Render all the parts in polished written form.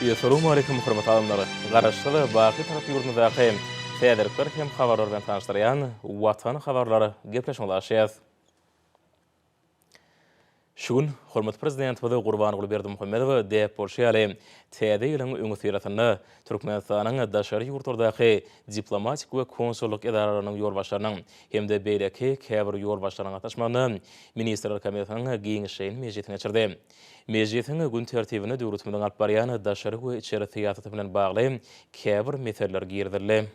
Assalamu alaikum hormatly adamlar. Garaşlygy baqy tarap ýurdundaky täzelikler hem habarlar bilen tanışdyrýan Watan habarlary gepleşmäläşýär. Şugun hormat prezidentimiz Gurbanyň Berdimuhammedow diýip bolşýaly. Täze ýylyň öňe süýrätini Türkmenistanyň daşary ýurtlardaky diplomatik we konsulluk edaralarynyň ýolbaşlarynyň hemde beýleki käbir ýolbaşlarynyň gatnaşmagyny Ministrler Komitetining giňişine mejlisine geçirdi. Mejlisiň gün tertibine döwletimiň alyp barýan daşary we içeri syýasaty bilen bagly käbir meseleler girdirildi.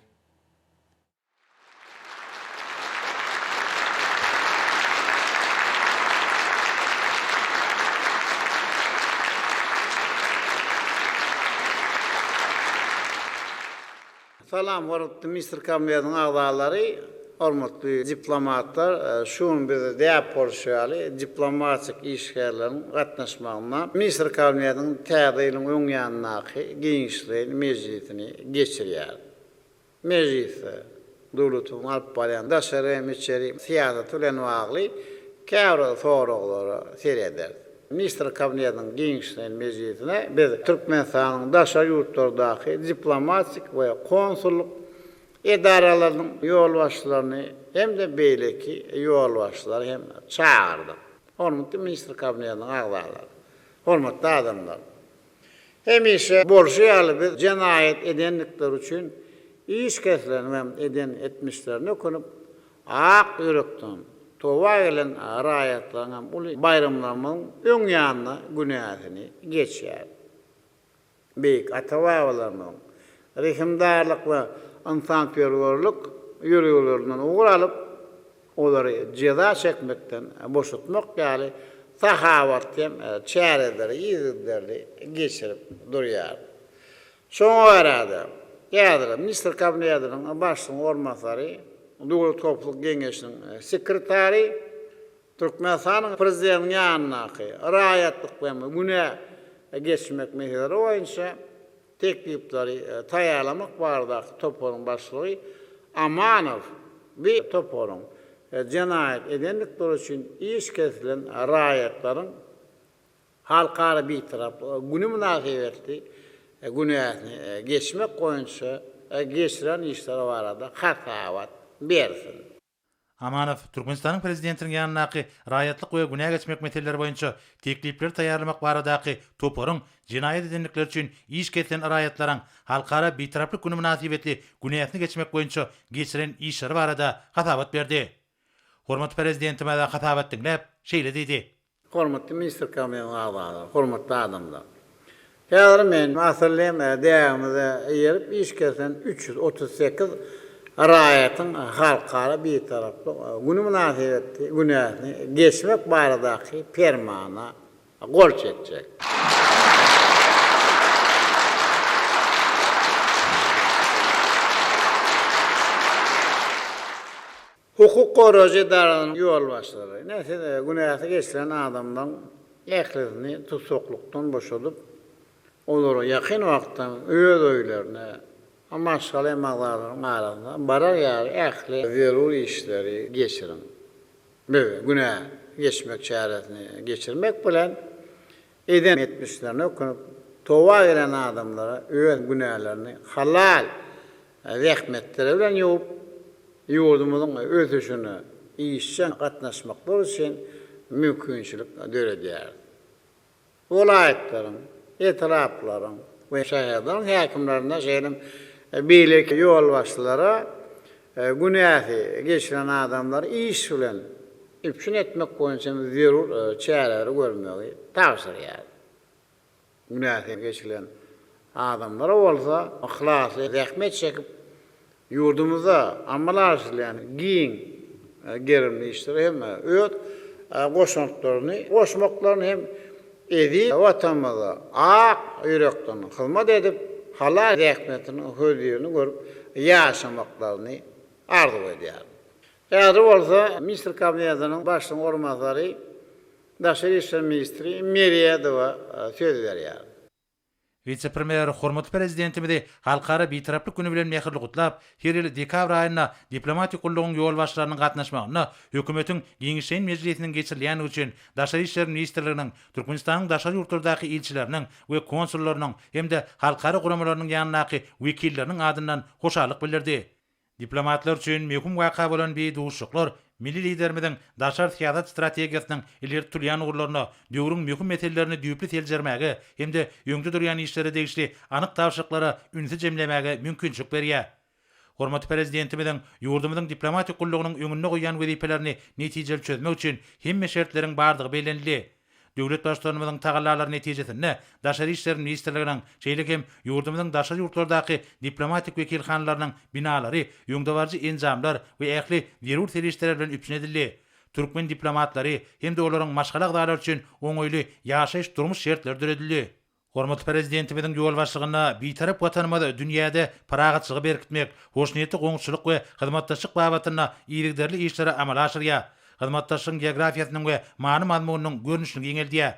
Salam, hormatly Minister Kabinetining agzalary, hormatly diplomatlar, şuň bize diýip bolşýaly, diplomatik işgärleriň gatnaşmagyna Minister Kabinetining täze ýylyň öňýandaky giňişleri mejlisini geçirýär. Mejlisi döwletiň alyp barýan daşary içeri syýasaty bilen bagly käbir soraglary sereder. Minister Kabinetining giňişleri mejlisine biz Türkmenistanyň daşary ýurtlardaky diplomatik we konsulluk edaralarynyň ýolbaşçylaryny hem de beýleki ýolbaşçylary hem çağırdyk. Hormatly Minister Kabinetining agzalary, hormatly adamlar. Hemişe bolşýaly biz jenaýet edenlikler üçin iş keslerini eden etmişlerini okunup ak ýürekden towa gelen raýatlaryň uly bayramlarynyň öňýanyna günäsini geçýär. Beýik ata-babalarynyň rehimdarlyk we insanperwerlik ýüreglerinden uğralyp olary jeza çekmekden boşatmak ýaly sahawat hem çäreleri, ýygytlarly geçirip durýar. Şoňa barada ýa-da Minister Kabinetining başlygyň ormanbary Döwlet Gopuluk Geňeşiniň sekretary Türkmenistanyň prezidentiniň ýanynaky raýatlyk we güne geçmek meselleri boýunça teklipleri taýýarlamak barada toporyň başlygy Amanow we toporyň jenaýet edenlikler üçin iş kesilen raýatlaryň halkara bitirap güni münasibetli günäsini geçmek boýunça geçiren işler barada hatawat bersin. Amanow Türkmenistanyň prezidentiniň ýanynaky raýatlyk we günä geçmek meseleleri boýunça teklipler taýýarlamak baradaky toporyň jenaýet edenlikler üçin iş kesilen raýatlaryň halkara bitiraplyk güni münasibetli günäsini geçmek boýunça geçiren işler barada hatawat berdi. Hormatly prezidentime de hatawat diňläp şeýle diýdi. Hormatly Minister Kabinetining agzalary, hormatly adamlar. Häzir men masalem däwamyza ýerip iş kesilen 338 raýatyň halkara bitiraply güni münasibetli günäsini geçmek baradaky fermana gol çekjek. Hukuk goragy edaralarynyň ýolbaşçylary näse günäsi geçiren adamdan ählini tutsaklykdan boşadyp olary ýakyn wagtda öz öýlerine amaşgaly maglaryň arasynda barar ýaly ähli zerur işleri geçirin. Böyle günä geçmek çäresini geçirmek bilen eden etmişlerini okunup towa gelen adamlara öz günälerini halal rahmetleri bilen ýuwup ýurdumyzyň ösüşini işçe gatnaşmaklar üçin mümkinçilik döredýär. Welaýetlaryň, etraplaryň we şäherlaryň häkimlerine şeýle beýleki ýolbaşçylara günäsi geçiren adamlar iş bilen üpşün etmek boýunça zerur çäreleri görmegi tawsirýär. Günäsi geçiren adamlara bolsa ihlasly rahmet çekip ýurdumyza amalar bilen giň gerimli işleri hem öýt goşmaklaryny hem edi watanymyza ak ýürekden hyzmat edip halal rahmetini höýlerini görüp ýaşamaklaryny arzu edýär. Häzir bolsa Minister Kabinetining başlygyň ormanbary Daşary işler ministri Meriýedowa söz berýär. Vice-premier hormatly prezidentimizi halkara bitaraplyk günü bilen mehirli gutlap, her ýyl dekabr aýynda diplomatik gullugyň ýol başlarynyň gatnaşmagyna hökümetiň Giňişen Mejlisiniň geçirilýän üçin Daşary işler ministrliginiň Türkmenistanyň daşary ýurtlardaky ilçileriniň we konsullarynyň hemde halkara guramalarynyň ýanynaky wekilleriniň adyndan hoşallyk bildirdi. Diplomatlar üçin möhüm waka bolan bir duşuklar milli liderimiň daşar siýasat strategiýasynyň ileri turýan urlaryna döwrüň möhüm meselelerini düýpli teljermäge hemde öňde durýan işlere degişli anyk tawşyklara ünsi jemlemäge mümkinçilik berýär. Hormatly prezidentimiň ýurdumyzyň diplomatik gullugynyň öňünde goýan wezipelerini netijeli çözmek üçin hemme şertleriň bardygy bellenli. Döwlet başçylarynyň tagallary netijesinde Daşary işler ministrliginiň şeýlekem ýurdumyzyň daşary ýurtlardaky diplomatik wekilhanlarynyň binalary, ýöňde barjy enjamlar we ähli derur serişler bilen üpsünedildi. Türkmen diplomatlary hemde olaryň maşgala agdalar üçin oňoýly ýaşaýyş durmuş şertler düredildi. Hormatly prezidentimiň ýol başlygyna bitarap watanymyza dünýäde paragatçylygy berkitmek, hoşnýetli goňçylyk we hyzmatdaşlyk babatyna ýerlikderli işlere amal aşyrýar. Hyzmatdaşlygyň geografiýasynyň we many mazmunynyň görnüşini giňeldiýär.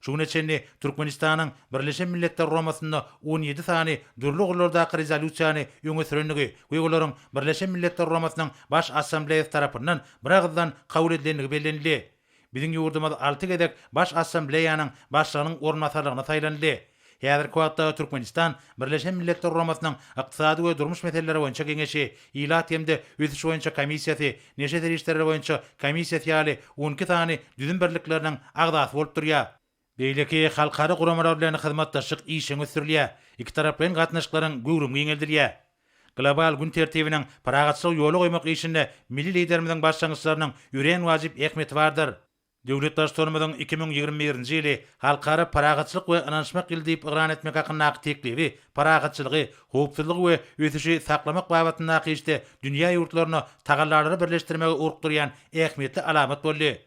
Şuňa çenli Türkmenistanyň Birleşen Milletler Romasyna 17 sany dürli gurlardaky rezolýusiýany öňe sürenligi we olaryň Birleşen Milletler Romasynyň baş assambleýasy tarapyndan bir agzdan kabul edilenligi bellenildi. Biziň ýurdumyz 6 gedek baş assambleýanyň başlygynyň ornatarlygyna saýlandy. Häzirki wagtda Türkmenistan Birleşen Milletler Romasynyň ykdysady we durmuş meseleleri boýunça geňeşi, ýylat hemde ösüş boýunça komissiýasy, neşe serişleri boýunça komissiýasy ýaly 12 sany düzüm birlikleriniň agdasy bolup durýar. Beýleki halkara guramalar bilen hyzmatdaşlyk işiň ösürilýär. Iki tarap bilen gatnaşyklaryň göwrümi giňeldirýär. Global gün tertibiniň paragatçylyk ýoly goýmak işinde milli liderimiň başlangyçlarynyň ýüren wajyp ähmeti bardyr. Döwlet başçylarymyzyň 2021-nji ýyly halkara paragatçylyk we ynançmak ýyly diýip ýyran etmek hakyndaky teklibi, paragatçylygy, howpsuzlygy we ösüşi saklamak babatyndaky işte dünýä ýurtlaryny tagallarly birleşdirmege urukdurýan ähmetli alamat boldy.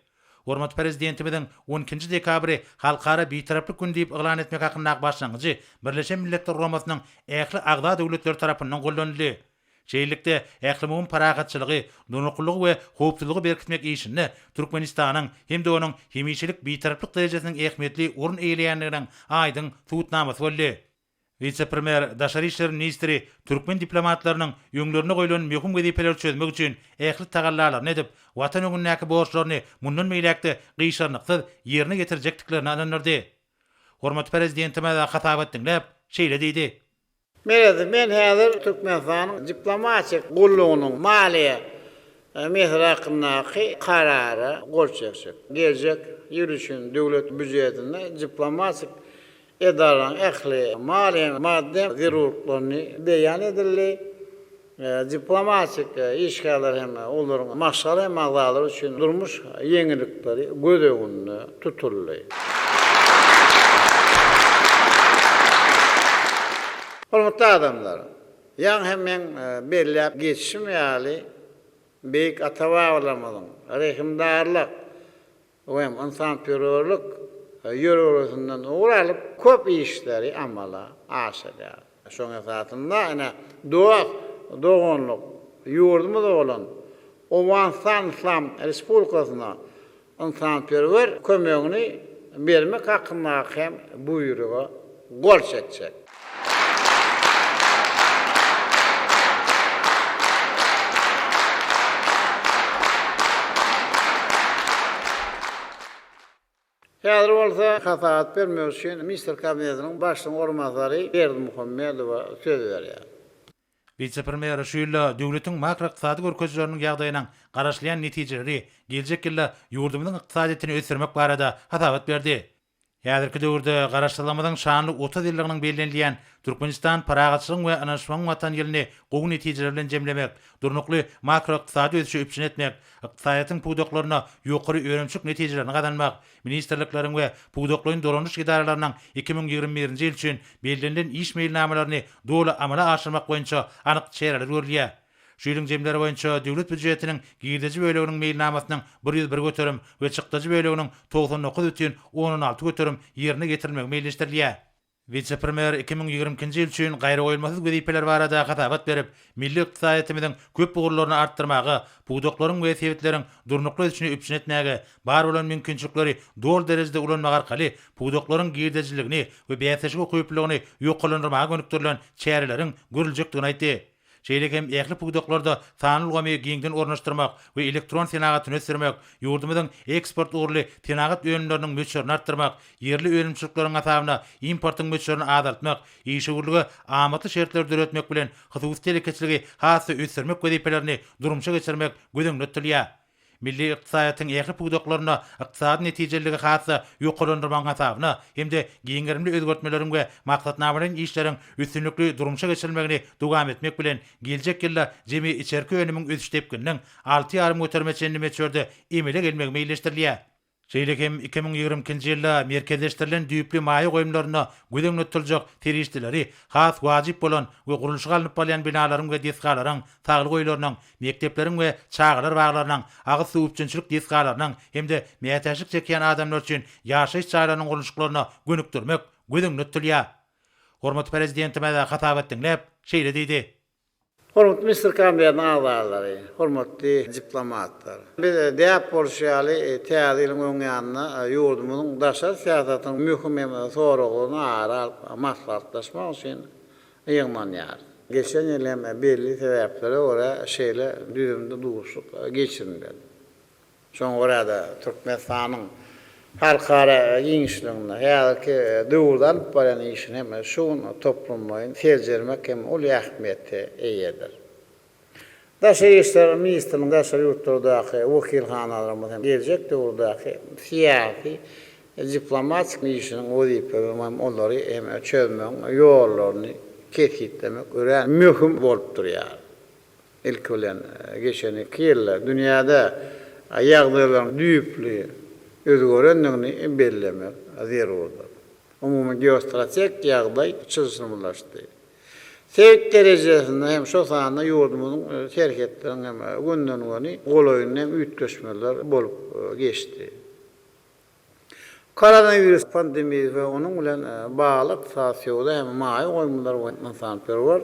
Hormatly prezidentimiň 12-nji dekabry halkara bitaraplyk gün diýip ýyran etmek hakyndaky başlangyjy Birleşen Milletler Romasynyň ähli agda döwletleri tarapyndan gollanyldy. Şeýlelikde ählimigin paragatçylygy, donuklugy we howpsuzlygy berkitmek işinde Türkmenistanyň hemde onuň hemişilik bitaraplyk derejesiniň ähmetli urun eýleýänliginiň aýdyň tutnamasy boldy. Vice-premier Daşary işler ministri Türkmen diplomatlarynyň öňlerine goýulan möhüm wezipeleri çözmek üçin ähli tagallarlaryny edip, watan öňündäki borçlaryny mundan meýlekde gyşarnyksyz ýerine getirjekdiklerini ananyrdy. Hormatly prezidentime hatabat dinläp, şeýle diýdi: Men häzir Türkmenistanyň diplomatik gullugynyň maliýe meselesinde karary golçakçyk. Geljek ýürüşin döwlet büdjetinde diplomatik edaranyň ähli maliýe madde zerurlaryny beýan edildi. Diplomatik işgärler hem olaryň maşgala magdalary üçin durmuş ýeňilikleri gödeginde tutuldy. Hormatly adamlar, ýa hemen belläp geçişim ýaly beýik atawalarymyzyň rehimdarlyk we insanpýerwerlik ýörelerinden uğralyp köp işleri amala aşyrýar. Şoňa zatynda ana doganlyk ýurdumyzda bolan Owanstan Islam Respublikasyna insanpýerwer kömegini bermek hakyndaky hem buýrugy gol çekjek. Häzir bolsa hataat bermek üçin minister kabinetiniň başlygynyň ornatary Berdimuhammedowa söz berýär. Vice-premier şu ýyla döwletiň makroiqtisady görkezleriniň ýagdaýynyň garaşlayan netijeleri geljek ýylda ýurdumyzyň iqtisadyetini ösürmek barada hatabat berdi. Häzirki döwürde garaşdyrylmadan şanly 30 ýyllygynyň bellenilýän Türkmenistan paragatçylygyň we anaşmagyň watan ýylyny gowy netijeler bilen jemlemek, durnukly makroiqtisady ösüşi üpsün etmek, iqtisadyň puwdaklaryna ýokary öňçük netijelerini gadanmak, ministerliklerin we puwdaklaryň dolanış idaralarynyň 2021-nji ýyl üçin bellenlen iş meýilnamalaryny doly amala aşyrmak boýunça anyk çereler görülýär. Şu ýylyň jemleri boýunça döwlet büdjetiniň girdeji böleginiň meýilnamasynyň 101 göterim we çykdyjy böleginiň 99,16 göterim ýerine getirilmegi meýilleşdirilýär. Vice-premier 2020-nji ýyl üçin gaýry goýulmasy wezipeler barada hatabat berip, milli ykdysadymyzyň köp bugurlaryny artdyrmagy, buğdoklaryň we sewitleriň durnukly üçin üpçün etmäge, bar bolan mümkinçilikleri dol derejede ulanmagy arkaly buğdoklaryň giýerdejiligini we bäsešige köýpligini ýoklandyrmagy gönükdirilen çäreleriň görüljekdigini aýtdy. Şeýle hem ähli buğdoklarda sanylgamy giňden ornaşdyrmak we elektron senagat ösürmek, ýurdumyzyň eksport uğurly senagat öňümleriniň möçürini artdyrmak, yerli öňümçilikleriň asabyna importyň möçürini azaltmak, işgürlüge amaty şertler döretmek bilen hyzywsy telekeçiligi hasy ösürmek wezipelerini durumşa geçirmek gödüňde tutilýar. Milli ykdysadyň ähli buğdoklaryna ykdysady netijeligi hasy ýoklandyrmaň hasabyna hemde giňerimli özgertmeleriň we maksatnamalaryň işleriň üstünlikli durumşa geçirilmegini dowam etmek bilen geljek ýylda jemi içerki önümiň ösüş tepkiniň 6,5 götermeçenli meçörde emele gelmegi meýilleşdirilýär. Şeýle hem 2020-nji ýylda merkezleşdirilen düýpli maýy goýumlaryna gödüňde tutuljak terişdileri, has wajyp bolan we gurulşyga alınıp bolýan binalaryň we deskalaryň, sagly goýlarynyň, mektepleriň we çağlar baglarynyň, agy suw üçinçilik deskalarynyň hemde meýtäşik çekýän adamlar üçin ýaşaýyş çaýlarynyň gurulşyklaryna gönükdirmek gödüňde tutilýar. Hormat prezidentime de hatabat dinläp şeýle diýdi. Hormatly Mr. Kambiýanyň agzalary, hormatly diplomatlar. Biz diýip bolşýaly täzeliň öňýanyna ýurdumyň daşa siýasatynyň mühim soragyny aral maslahatlaşmak üçin ýygmanýar. Geçen ýyl belli sebäplere görä şeýle düýümde duguşyk geçirildi. Şoň görä Türkmenistanyň halkara ýyňşligine ýa-da döwürden bolan işine hem şuň toplumyň serjermek hem uly ähmiýete eýedir. Daşa işler ministriniň daşa ýurtlardaky wekilhanalarymyz hem geljek döwürdaky siýasy diplomatik işiniň wezipeleri hem olary hem çözmek ýollaryny kesitlemek ören mühim bolup durýar. Ilk bilen geçenki ýyllar dünýäde ýagdaýlaryň düýpli özgörenligini bellemek zerurdur. Umumy geostrategik ýagdaý çözülmüşdi. Sevk derejesinde hem şo sanda ýurdumyzyň şerketleriň hem günden-güni golaýyny hem ütgeşmeler bolup geçdi. Koronavirus pandemiýasy we onuň bilen bagly sosiýal hem maýy goýumlar we insanperwer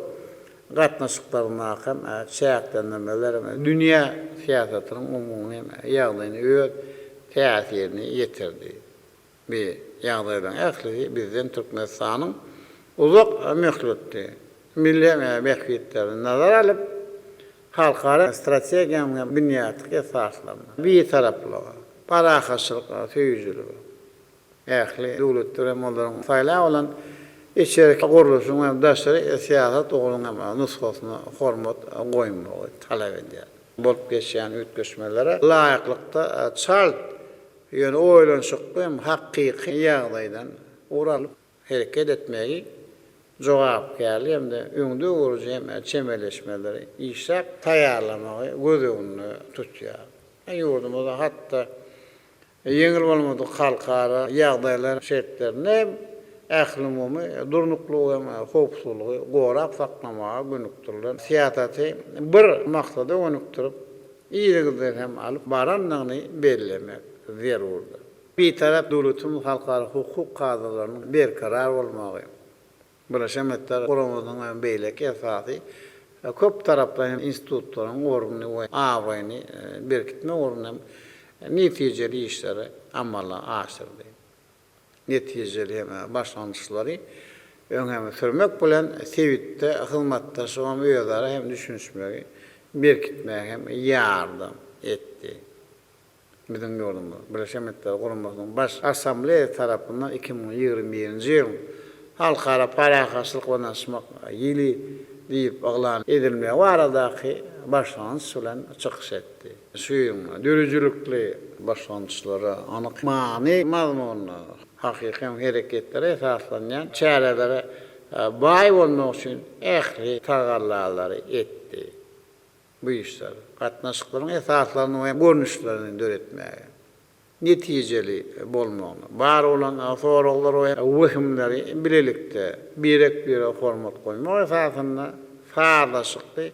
gatnaşyklaryna hem çäklenmeler dünýä siýasatynyň umumy ýagdaýyny täsirini ýetirdi. Bir ýagdaýdan ähli bizden Türkmenistanyň uzak möhletdi. Milli mehwiyetlerini nazara alyp halkara strategiýanyň büniýadyny esaslandy. Bir taraply parahaçylyk, söýüjüligi. Ähli döwletler olaryň saýla bolan içerik guruluşyň hem daşary siýasat oglunyň nusgasyna hormat goýmagy talap edýär. Bolup geçýän ütgeşmelere laýyklykda çalt ýöne oýlanşyk hem hakyky ýagdaýdan uralyp hereket etmegi jogap geldi hem de öňde uruj hem çemeleşmeleri işlep taýýarlamagy gödüňde tutýar. Ýurdumyzda hatda ýeňil bolmady halkara ýagdaýlar şertlerini ählumumy durnuklugy hem howpsuzlygy gorap saklamaga gönükdirilen siýasaty bir maksada gönükdirip iýligini hem alyp baranlygyny bellemek zerurdur. Bir tarap döwletimiz halkara hukuk kadrlarynyň berkarar bolmagy. Birleşenler Kuramadyň beýleki esasy köp taraply institutlaryň orguny we awaýny berkitme orguny netijeli işleri amala aşyrdy. Netijeli başlanýşlary öňe sürmek bilen sewitde hyzmatdaşygan öýelere hem düşünüşmegi berkitmegi hem ýardam etdi. Bizim ýurdumyz Birleşenler Kuramadyň baş assambleýa tarapyndan 2021-nji ýyl halkara parahaçylyk onaşmak ýyly diýip aglan edilmegi baradaky başlanýyş bilen çykyş etdi. Şu dürüjülükli başlanýyşlara anyk many mazmunly hakyky hereketlere esaslanýan çärelere baý bolmak üçin ähli tagallalary etdi. Bu işler gatnaşyklaryň esaslaryny we görnüşlerini döretmäge netijeli bolmagy bar bolan soraglary we wehimleri bilelikde birek bir hormat goýmak esasynda faýdaşykly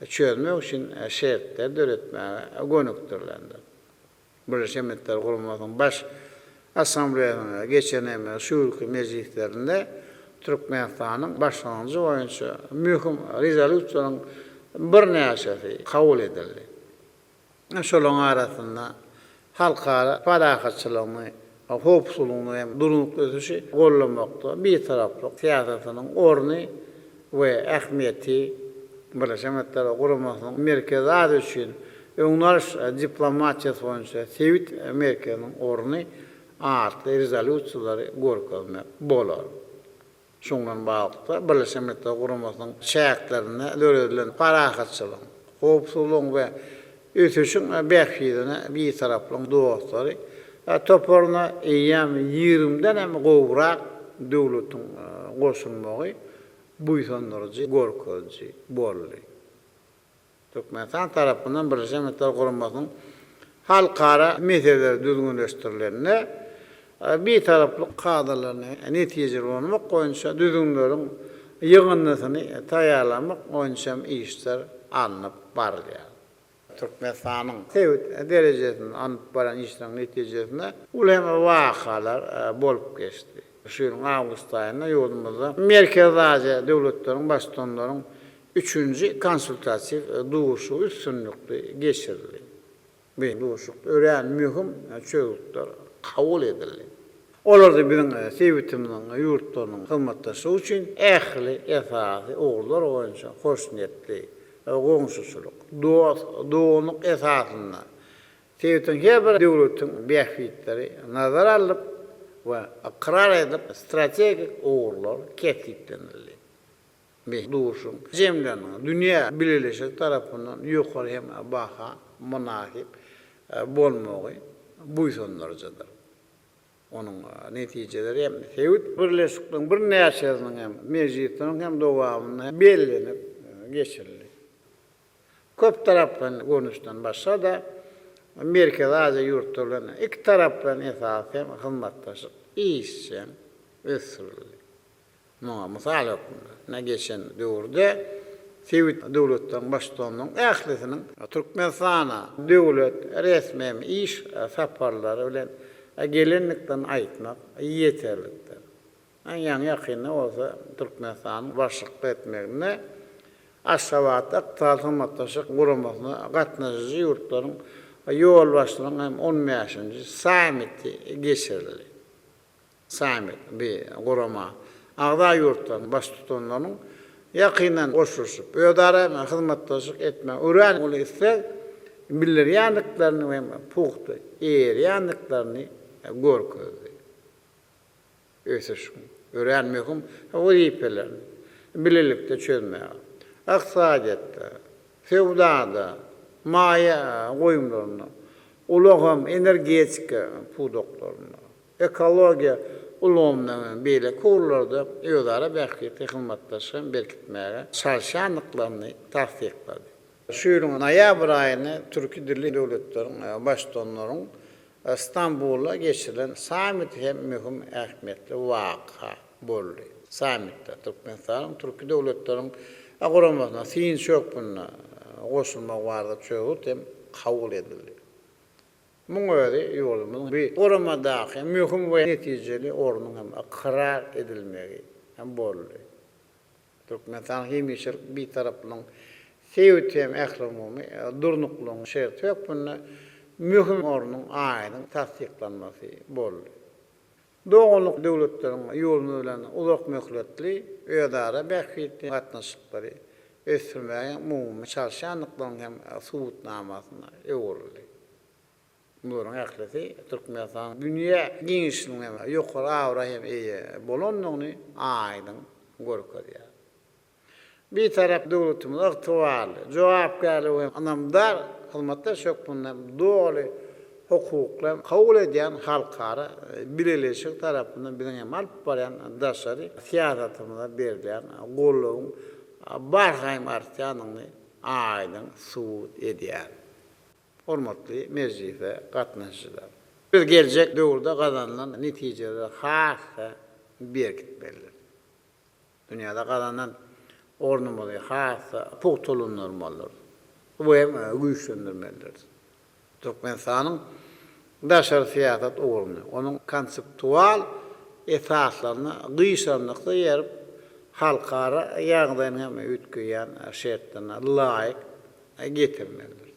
çözmek üçin şertler döretmäge gönükdirilendi. Birleşenler Kuramadyň baş assambleýasyna geçen şuurky mejlislerinde Türkmenistan'ın başlangıcı boyunca mühim rezolüsiyanın bir näçesi kabul edildi. Şolong arasında halkara fadahatçılığını, hopsuluğunu hem durunluk ötüşü gollamakta bir taraflık siyasetinin ornu ve ahmiyeti Birleşmiş Milletler Kurulmasının merkezi adı için öňňärş diplomatiyasy boýunça Sewit Merkeziniň orny artly rezolýusiýalary görkezmek bolar. Şoňdan bagly Birleşmiş Milletler Kurulmasının şähertlerine döredilen parahatçylyk, hopsulugyň we ötüşüň bähfidine bir taraplyň dostary toporuna eýäm 20-den hem gowrak döwletiň goşulmagy buýsanlarjy görkezji boldy. Türkmenistan tarafından Birleşmiş Milletler Kurulmasının halkara meseleler düzgünleştirilenine bir taraflı kadrlarını neticeli olmak boýunça düzgünlerin yığınlysını taýýarlamak boýunça işler alınıp barýar. Türkmenistan'ın Sewit derejesini alınıp baran işlerin netijesinde ulema wakalar bolup geçti. Şu ýylyň awgust aýynda ýolumyzda Merkez Aziýa döwletleriň başdanlaryň 3-nji konsultasiw duşu üstünlükli geçirildi. Bu duşuk ören mühim çögütler kabul edildi. Olarda biziň Sewitimiň ýurtlarynyň hyzmatdaşy üçin ähli esasy ogullar boýunça hoşnetli, goňşuçuluk, doňluk esasynda Sewitiň her bir döwletiň bähfitleri nazar alyp we akrar edip strategik ogullar ketiplenildi. Bir duşun cemlenin dünya Birleşik tarafından yukarı hem baha münahip bolmagy buýsanlarjadyr. Onun netijeleri hem Sewit Birleşikligiň bir näçesiniň hem mejlisiniň hem dowamyny bellenip geçirildi. Köp taraplan görnüşden başga da Merkez Aziýa ýurtlaryna iki taraplan esasen hyzmatdaşyk işçen ösürildi. Mysal okunda geçen döwürde Sewit döwletiň başdanlygyň ählisiniň Türkmenistana döwlet resmi iş saparlary bilen gelenlikden aýtmak ýeterlikdir. Aýan ýakynda bolsa Türkmenistanyň başlyk etmegine Aşgabat aqtalmatdaşyk guramasyna gatnaşyjy ýurtlaryň ýol başlaryň hem 15-nji sammiti geçirildi. Sammit bir gurama Ağda ýurtlaryň baş tutanlaryň ýakynan goşuşyp, öýdara hyzmatdaşyk etme, ören ol etse bilýänliklaryny we puhty, erýänliklaryny görkezdi. Ösüşüm, ören möhüm wezipelerini bilelikde çözmäge. Aqsadiýatda, fewdada, maýa goýumlaryna, ulagam energetika pudoklaryna, ekologiýa ulumdan beýle kurlarda öýdara bähketi hyzmatdaşyk berkitmäge çalışanlyklaryny tasdiklady. Şu ýylyň noýabr aýyny türki dilli döwletleriň başdanlaryň Istanbul'a geçirilen sammit hem mühim ähmiýetli waka boldy. Sammitde Türkmenistanyň türki döwletleriň aguramasyna sin çökpünä goşulmak barada çögüt hem kabul edildi. Muňa ýolumyň bir goramadaky mühim we netijeli ornuň hem akrar edilmegi hem boldy. Türkmenistan hemişe bir taraplyň Sewit hem ählimumy durnuklugyň şerti ýokpuna mühim ornuň aýdyň tasdiklanmasy boldy. Doňluk döwletleriň ýoluny bilen uzak möhletli öýdara bähkitli gatnaşyklary ösürmäge mumy çalışanlyklaryň hem subutnamasyna öwrüldi. Bunun ählisi Türkmenistan dünýä giňişligiň hem ýokary awra hem bolanyny aýdyň görkezýär. Bir tarap döwletimiz ygtybarly, jogapkärli we anamdar hyzmatda şokpundan doly hukuklar kabul edýän halkara Birleşik tarapyndan biziň alyp baran daşary siýasatymyza berilen gollawyň barhaýym artýanyny aýdyň suwut edýär. Hormatly mejlise gatnaşyjylar. Biz geljek döwürde gazanlan netijeleri hassa berkitmelidir. Dünýäde gazanan ornumyzy hassa puhtulunmalydyr. Bu hem güýçlendirmelidir. Türkmenistanyň daşary siýasat orny, onuň konseptual esaslarına gıysanlıkta yerip halkara ýagdaýyny hem ütkeýän şertlerine laýyk getirmelidir.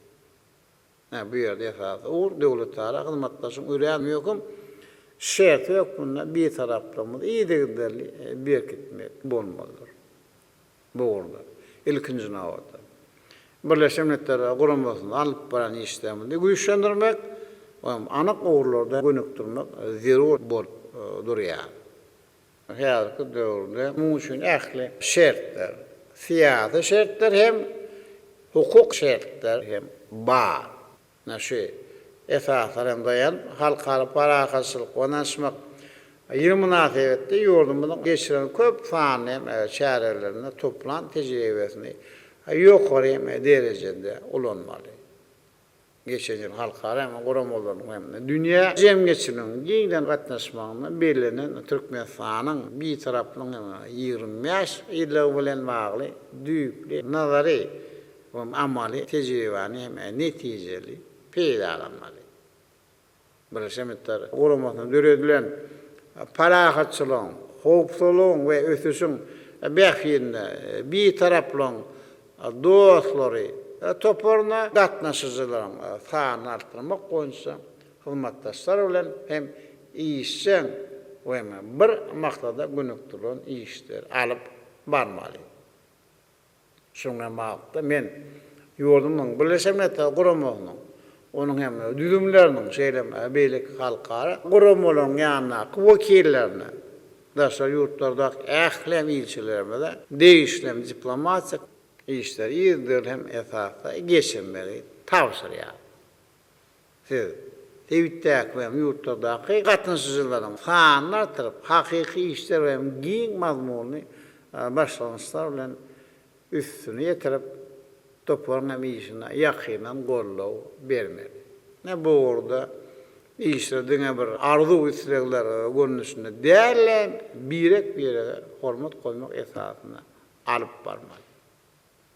Bu ýerde esas ur döwletlere hyzmatdaşyň üreýän ýokum şert ýok bunda bir taraplamyz iýdigderli berkitmek bolmalydyr. Bu urda ilkinji nawada Birleşen Milletler Guramasyny alyp baran işleminde güýçlendirmek anyk uğurlarda gönükdirmek zerur bolup durýar. Häzirki döwürde muňa üçin ähli şertler, siýasy şertler hem hukuk şertler hem bar. Näşe esaslar hem dayan halkara parakaçylyk onaşmak ýyl münasebetde ýurdumyň geçiren köp sany çärelerine toplan tejribesini ýokary derejede ulanmaly. Geçen ýyl halkara goramalaryň hem dünýä jemgyçiligiň giňden gatnaşmagyna belenen Türkmenistanyň bir taraplyň 25 ýyl bilen bagly düýpli nazary we amaly tejribany hem netijeli peýdalanmaly. Birleşen Milletler Guramasyny döredilen parahatçylygyň, howpsuzlygyň we ösüşiň bähinde bir taraplyň dostlary toporuna gatnaşyjylaryň sanyny artdyrmak boýunça hyzmatdaşlar bilen hem işçiň we bir maksada gönükdiren işler alyp barmaly. Şoňa magda men ýurdumyň Birleşen Milletler Guramasynyň onuň hem düzümleriniň şeýlem beýlik halkara guramalaryň ýanyna wekillerine daşa ýurtlarda ählem ilçilerinde değişlem diplomatik işler ýerdir hem esasda geçirmeli tawsirýar. Siz Tewittek we ýurtlardaky gatnaşyjylaryň sanyny artyryp hakyky işler we giň mazmuny başlanýşlar bilen üstüne ýetirip toparlama işine yakynan gollaw bermeli. Bu orada işler diňe bir arzu üstlegler görnüşinde dälen birek hormat koymak esasyna alyp barmaly.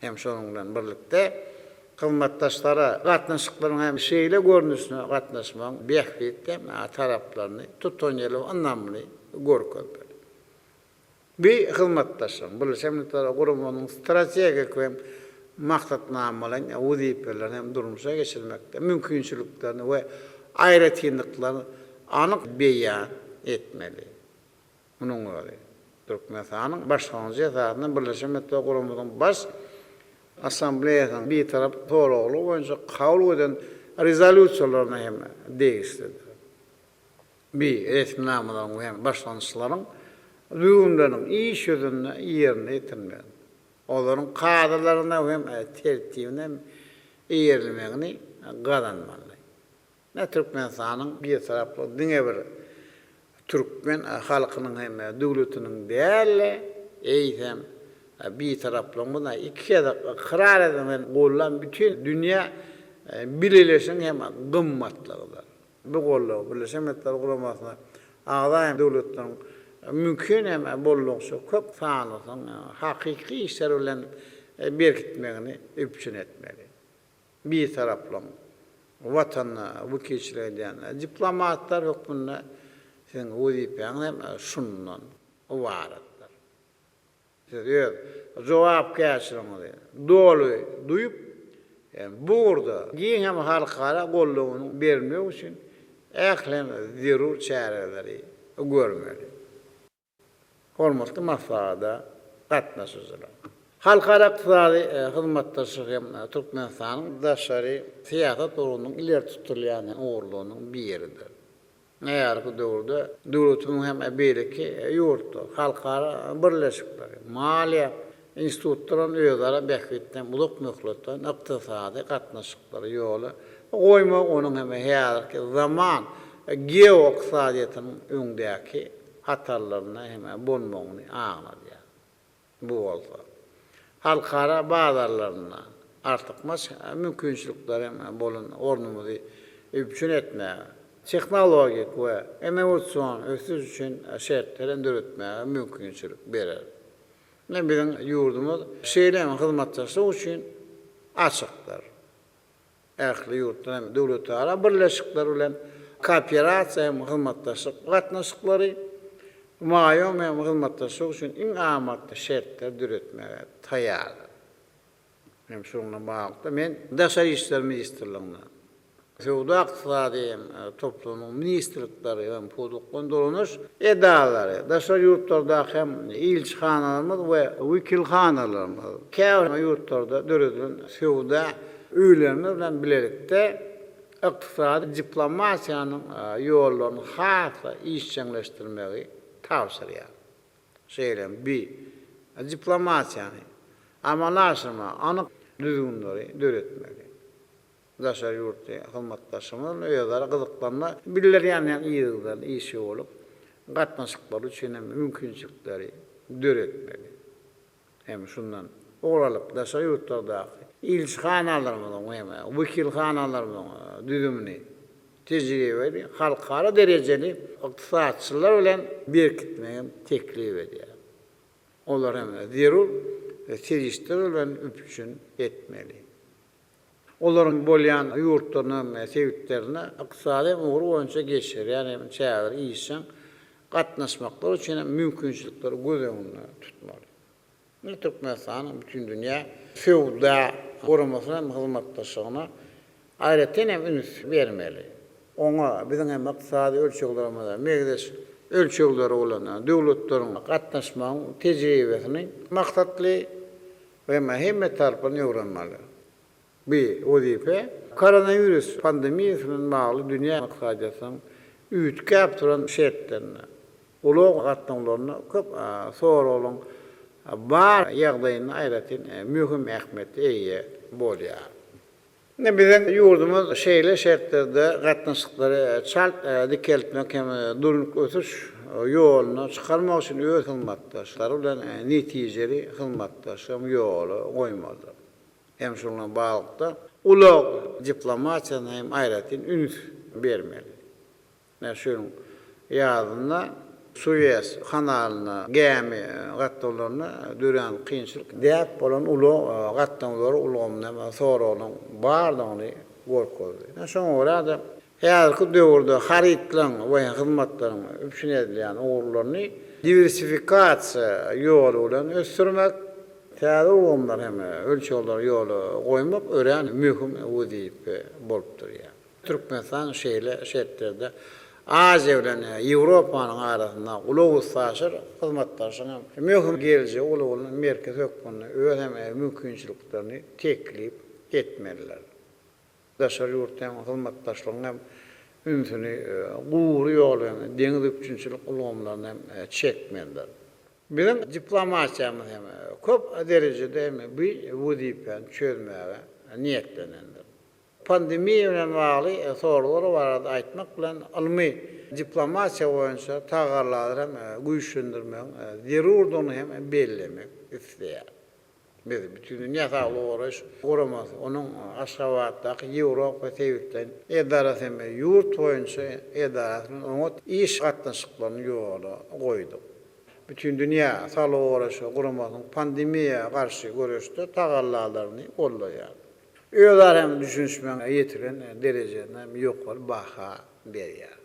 Hem şonuň bilen birlikde hyzmatdaşlara gatnaşyklaryň hem şeýle görnüşine gatnaşmak bähbetde taraplaryny tutan ýerli anlamly görkezmeli. Bir hyzmatdaşyň Birleşen Milletler Guramanyň strategik we maksatnamalaryn wezipelerini hem durmuşa geçirmekde mümkinçiliklerini we aýratynlyklaryny anyk beýan etmeli. Munyň öňe Türkmenistanyň başlanjy ýasagyny Birleşen Milletler Guramanyň baş assambleýasynyň bir tarap toragly boýunça kabul eden rezolýusiýalaryny hem değişdirdi. Bir resminamalaryň hem başlanjylaryň düýümleriň iş ýüzünde ýerine ýetirmeli. Olaryň kadrlaryna hem tertibine eýerilmegini garanmaly. Türkmenistanyň bir taraply diňe bir Türkmen halkynyň hem döwletiniň däli eýsem bir taraply buna iki ýa-da karar eden gollan bütün dünýä bileşiň hem gymmatlygydyr. Bu gollaw Birleşen Milletler Guramasyna agdaýym döwletleriň mümkin hem bollukça köp sanyny hakyky işler bilen berkitmegini üpçün etmeli. Bir taraply watanyna wekilçilik eden diplomatlar hökmünde sen wezipeň hem şundan ibaretdir. Siz jogapkärçiligiňi doly duýup burada giň hem halkara gollawyny bermek üçin ählem zerur çäreleri görmeli. Hormatly maslahada gatnaşyjylar. Halkara ykdysady hyzmatdaşlyk hem Türkmenistanyň daşary siýasat urunyň ileri tuturýan uğurlugynyň biridir. Näýärki döwürde döwletimiň hem beýleki ýurtlar, halkara birleşikler, maliýe institutlaryň özara bähbetden bulak möhletden ykdysady gatnaşyklary ýoly goýmak onuň hem häzirki zaman geoiqtisadiýatynyň öňdäki hatarlaryna hem bolmagyny aňladýar. Bu bolsa halkara bazarlaryna artykmas mümkinçilikler hem bolan ornumuzy üpçün etmäge, texnologik we innowasion ösüş üçin şertler döretmäge mümkinçilik berer. Biziň ýurdumyz şeýle hyzmatdaşlyk üçin açykdyr. Ähli ýurtlar hem döwletlara birleşikler bilen kooperatsiýa hem hyzmatdaşlyk gatnaşyklary Maýom hem hyzmatdaşlyk üçin iň amatly şertler düretmäge taýýar. Hem şundan bagda men Daşary işler ministrligine, Sowda ykdysady toplumyň ministrlikleri hem podukdan dolanuş edalary, daşary ýurtlarda hem ilçihanalarymyz we wekilhanalarymyz, käwre ýurtlarda döredilen sowda öýlerimiz bilen bilelikde ykdysady diplomatiýanyň ýollaryny hasa işçileşdirmegi tawsirýar. Şeýlem bir diplomatiýany amalaşyma anyk düzgünleri döretmeli. Daşary ýurtda hyzmatdaşymyň öýleri gyzyklanma biller ýany ýygydan işi bolup gatnaşyklar üçin mümkinçilikleri döretmeli. Hem şundan oralyp daşary ýurtlarda ilçihanalarymyň hem wekilhanalarymyň düzümini tejribeli halkara derejeli ykdysatçylar bilen berkitmegi teklip edýär. Olar hem zerur serişler bilen üpüşün etmeli. Olaryň bolýan ýurtlaryny, sebitlerini ykdysady ugur boýunça geçer. Ýani çäger işin gatnaşmaklar üçin mümkinçilikleri göz öňünde tutmaly. Türkmenistan bütün dünýä fewda goramasyna hyzmatdaşlygyna aýratyn hem üns bermeli. Oňa biziň hem ykdysady ölçeklerimizde megdes ölçekleri bolan döwletleriň gatnaşmagyň tejribesini maksatly we hem tarapyny öwrenmeli. Bir wazife koronavirus pandemiýasynyň bagly dünýä ykdysadynyň üýtkäp duran şertlerini, ulug gatnaşmaklaryny köp soralan bar ýagdaýyny aýratyn mühim ähmiýetli eýe bolýar. Biziň ýurdumyz şeýle şertlerde gatnaşyklary çalt dikeltmek hem durnup ötüş ýoluny çykarmak üçin öz hyzmatdaşlary bilen netijeli hyzmatdaşlym ýoly goýmady. Hem şundan bagda ulug diplomatiýany hem aýratyn üns bermeli. Şunun ýazynda Suez kanalyny, gemi gatnaşyklaryny dören kynçylyk däp bolan ulug gatnaşyklary ulgamyna soralan bardygyny gorkozy. Şoňa görä de häzirki döwürde haritlaň we hyzmatlaryň üpüşün edilýän ugurlaryny diversifikasiýa ýoly bilen ösdürmek, täze ulgamlar hem ölçekler ýoly goýmak ören mühim wazife bolup durýar. Türkmenistan şeýle şertlerde Aziya bilen Ýewropanyň arasynda ulug saşyr hyzmatdaşyň mühim gelje uluglyň merkezi hökümini öz hem mümkinçiliklerini teklip etmeliler. Daşary ýurtda hyzmatdaşlygyň hem ünsüni guwry ýoly deňiz üçinçilik ulgamlaryny hem çekmeliler. Biziň diplomatiýamyz hem köp derejede hem bir wezipeni çözmäge niýetlenendir. Pandemiýa bilen bagly soralar barada aýtmak bilen almy diplomatiýa boýunça tagarlary hem güýçlendirmek, zerurduny hem bellemek isleýär. Biz bütün dünýä saglyk uğraş goramasy, onuň aşgabatdaky Ýewropa sebitlen edarasy hem ýurt boýunça edarasynyň oňa iş gatnaşyklaryny ýoly goýdy. Bütün dünýä saglyk uğraşy goramasyň pandemiýa garşy görüşde tagarlaryny gollaýar. Öýler hem düşünşmäň ýetiren derejede ýokary baha berýär.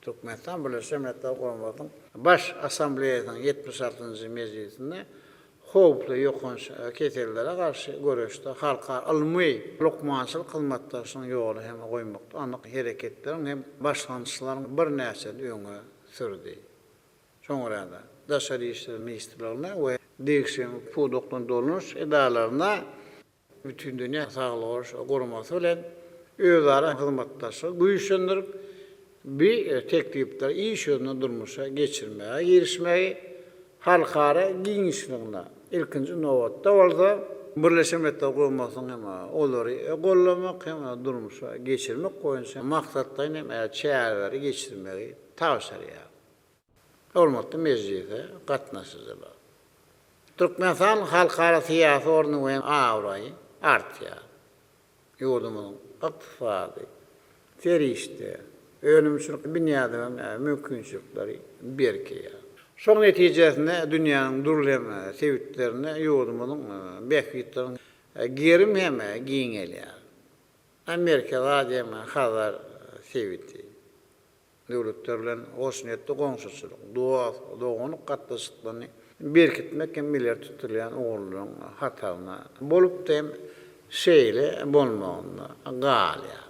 Türkmenistan Birleşik Milletler Guramasynyň baş assambleýasynyň 76-njy mejlisinde howply ýokanç keselere garşy görüşde halkara almy lokmançylyk hyzmatdaşlygyň ýoly hem goýmakda anyk hereketleriň hem başlanýyşlaryň bir näçe öňe sürdi. Şoňra da Daşary işler ministrligine we degişen podukdan dolanuş edalaryna bütün dünýä saglyk goramasy bilen özara hyzmatdaşlyk güýçlendirip bir teklipler iş ýoluna durmuşa geçirmäge girişmäge halkara giňişligine ilkinji nowatda bolsa Birleşik Milletler Guramasynyň hem olary gollamak hem durmuşa geçirmek boýunça maksatlaryň hem çägleri geçirmegi tawsirýar. Hormatly mejlise gatnaşyjylar. Türkmenistan halkara siýasy ornuny hem awraýy artýar. Ýurdumyň ykdysady, terişde, önümçilik binýada mümkinçilikleri berkeýär. Şoň netijesinde dünýäniň durly sebitlerine ýurdumyň beýiklikleriň gerim hem giňelýär. Amerika radiyama hazar sebiti. Döwletler bilen hoşnetli goňşuçylyk, doganyk gatnaşyklaryny berkitmek hem biler tutulýan ogurlaryň hatalyna bolup dem şeýle bolmagyna galýa.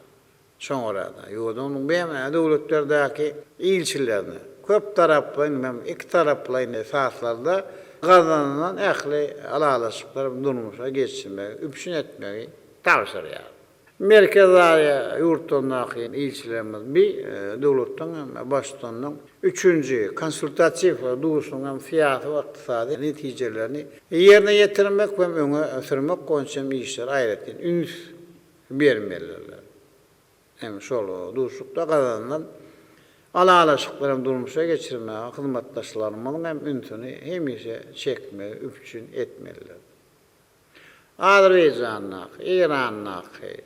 Şoňrada ýodunyň beýme döwletlerdäki ilçilerini köp taraply, iki taraply esaslarda gazanylan ähli alalaşyklar durmuşa geçirmek, üpşün etmegi tawsyrýar. Merkezlere yurtlarındaki ilçilerimiz bir devletin başkanının 3. konsultatif duruşunun siyasi ve iktisadi neticelerini yerine getirmek ve öne sürmek konuşan işler ayretin üns vermeliler. Hem şolu duruşlukta kazanılan alalaşıkların durmuşa geçirmeye, hizmetdaşlarımın hem ünsünü hemişe çekmeye, üpçün etmeliler. Azerbaycan'daki, İran'daki,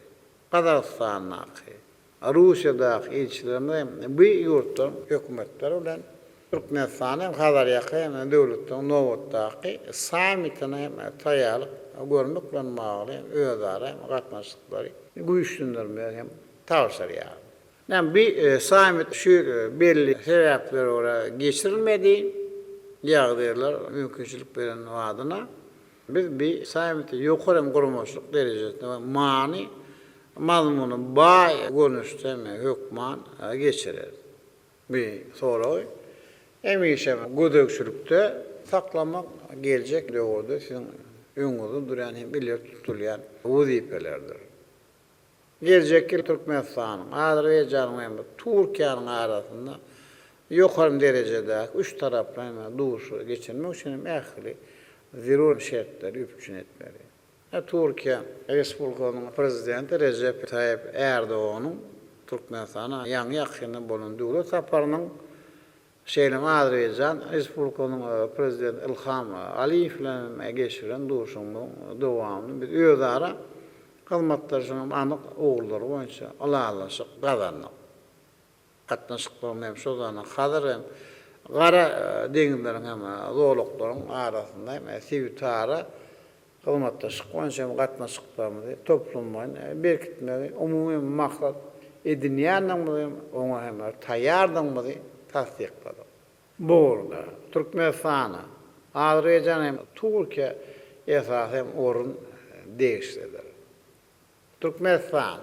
Kazakistan'daki, Rusya'daki ilçilerinde bu yurtların hükümetleri bilen Türkmenistan'ın Hazariyakı devletin Novot'daki samitine tayalık görmek bilen mağlı özara katnaşlıkları güçlündürmeye hem tavsırıyor. Yani bir samit şu belli sebepleri oraya geçirilmedi, yağdırlar mümkünçülük veren adına biz bir samiti yukarı kurmuşluk derecesinde mani mazmunu bay görünüşte hükman geçirir. Bir soru emişe güdöksülükte saklamak gelecek de orada sizin önünüzde duran hem bilir tutulayan vazifelerdir. Gelecek yıl Türkmenistan'ın, Azerbaycan'ın hem Türkiye'nin arasında yukarı derecede üç tarafla duruşu geçirmek için ehli zirur şartları üpçün etmeli. Türkiye Respublikasynyň prezidenti Recep Tayyip Erdoğan'ın Türkmenistan'a yan yakını bulunduğu saparının Azerbaycan Respublikasynyň prezidenti İlham Aliýew bilen geçirilen duruşunun dowamını biz özara hizmetdaşynyň anyk oğulları boýunça alalaşyk gazandyk. Gatnaşyklaryň hem şozana hazır hem gara deňizleriň hem zorluklaryň arasynda hem sivitara hizmetdaşyk boýunça gatnaşyklaryny toplumyň berkitmegi umumy maksat edinýändiňmizi oňa hem taýýardyňmizi tasdiklady. Bu orada Türkmenistana, Azerbaycan hem Türkiye esas hem orun değiştirdiler. Türkmenistan,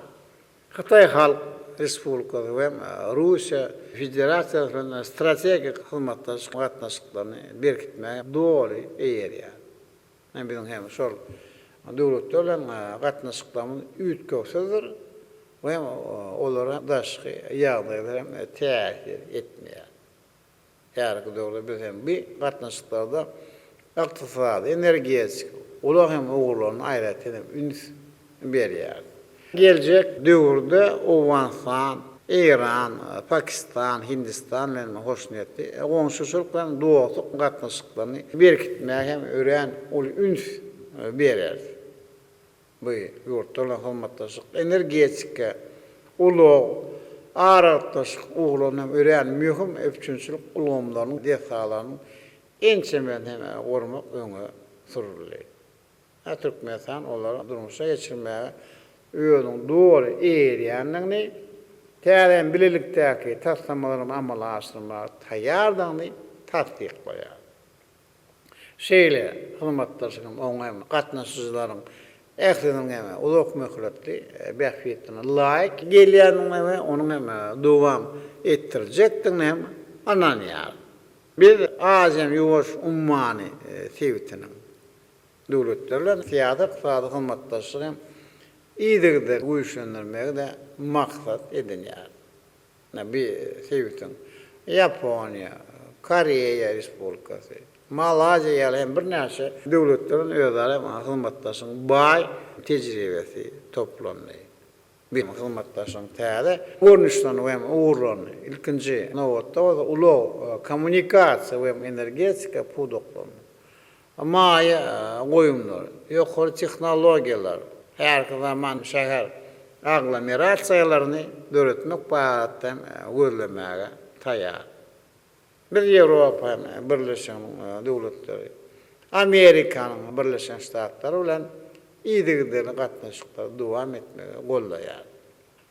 Xitay Halk Respublikası ve Rusya Federasyasının stratejik hizmetdaşyk gatnaşyklaryny berkitmege doğru eýerýär. Bizim hem şol döwletler bilen gatnaşyklaryny üýtgöksedir we olara daşky ýagdaýlar hem täsir etmeýär. Ýa-da döwlet biz hem bir gatnaşyklarda ykdysady, energetik, olar hem ogurlaryny aýratyn üns berýär. Gelecek döwürde Awganistan, İran, Pakistan, Hindistan bilen hoşnetli goňşuçylyk bilen dostluk gatnaşyklaryny berkitmäge hem ören ol üns berer. Bu ýurtlarla hizmetdaşyk, energetika, ulug, aratdaşyk ogurlaryny ören mühim öpçünçilik ulgamlaryny desalaryny ençemen hem gormak öňe sürülýär. Türkmenistan olara durmuşa geçirmeye özüň doğru eýerýändigini, täzen bilelikdäki taslamalarını amala aşdyrmaga taýýardygyny tasdikleýär. Şeýle hizmetdaşyň oňa gatnaşyjylaryň ähliň hem uluk möhletli bähfiyetine laýyk gelýändigini we onuň hem dowam etdirjekdigini hem ananýar. Biz azam ýuwaş ummany sevitiniň döwletlerle siyasi iqtisadi hizmetdaşlygy hem iýdigide güýçlendirmegi de maksat edinýär. Bir sewitin Yaponiya, Koreýa Respublikasy, Malaziýa hem bir näçe döwletleriň özleri hizmetdaşyň baý tejribesi toplandy. Bir hizmetdaşyň täze görnüşlerini hem uğurlaryny ilkinji nowatda ulug kommunikasiýa we energetika pudoklaryny Maya goýumlar, ýokary tehnologiýalar, her zaman şäher aglomerasiýalaryny döretmek baýatdan görlemege taýýar. Bir Ýewropa Birleşen Döwletleri, Amerikanyň Birleşen Ştatlary bilen iýdigide gatnaşyklar dowam etmege gollaýar.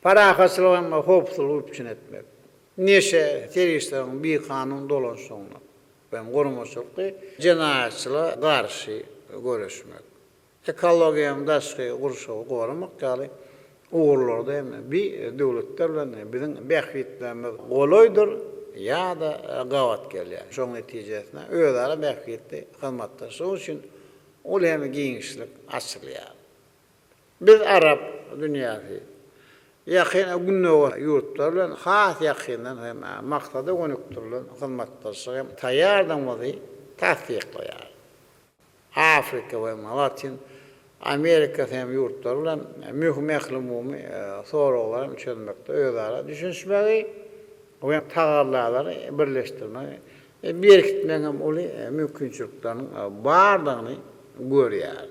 Parahaçylyk hem hopsuzlyk üçin etmek. Neşe teröristlerin bir kanun dolanışygyna ben gormaçylyky jenayatçyla garşy görüşmek. Ekologiyam daşky gurşagy goramak ýaly uğurlarda hem bir döwletler bilen biziň bähwitlerimiz golaýdyr ýa-da gawat gelýär. Şoň netijesinde özara bähwitli hyzmatdaşy üçin ol hem giňişlik açylýar. Biz Arap dünýäsi ýakyn günnoga ýurtlar bilen has ýakyndan hem maksada gönükdirlen hyzmatdaşy hem taýýardanmazy tasdiqlaýar. Afrika we Latin Amerika hem yurtlar bilen mühim ähli soraglar çözmekde özara düşünşmegi we tagarlary birleşdirmek berkitmek hem oly mümkinçiliklerini bardygyny görýär.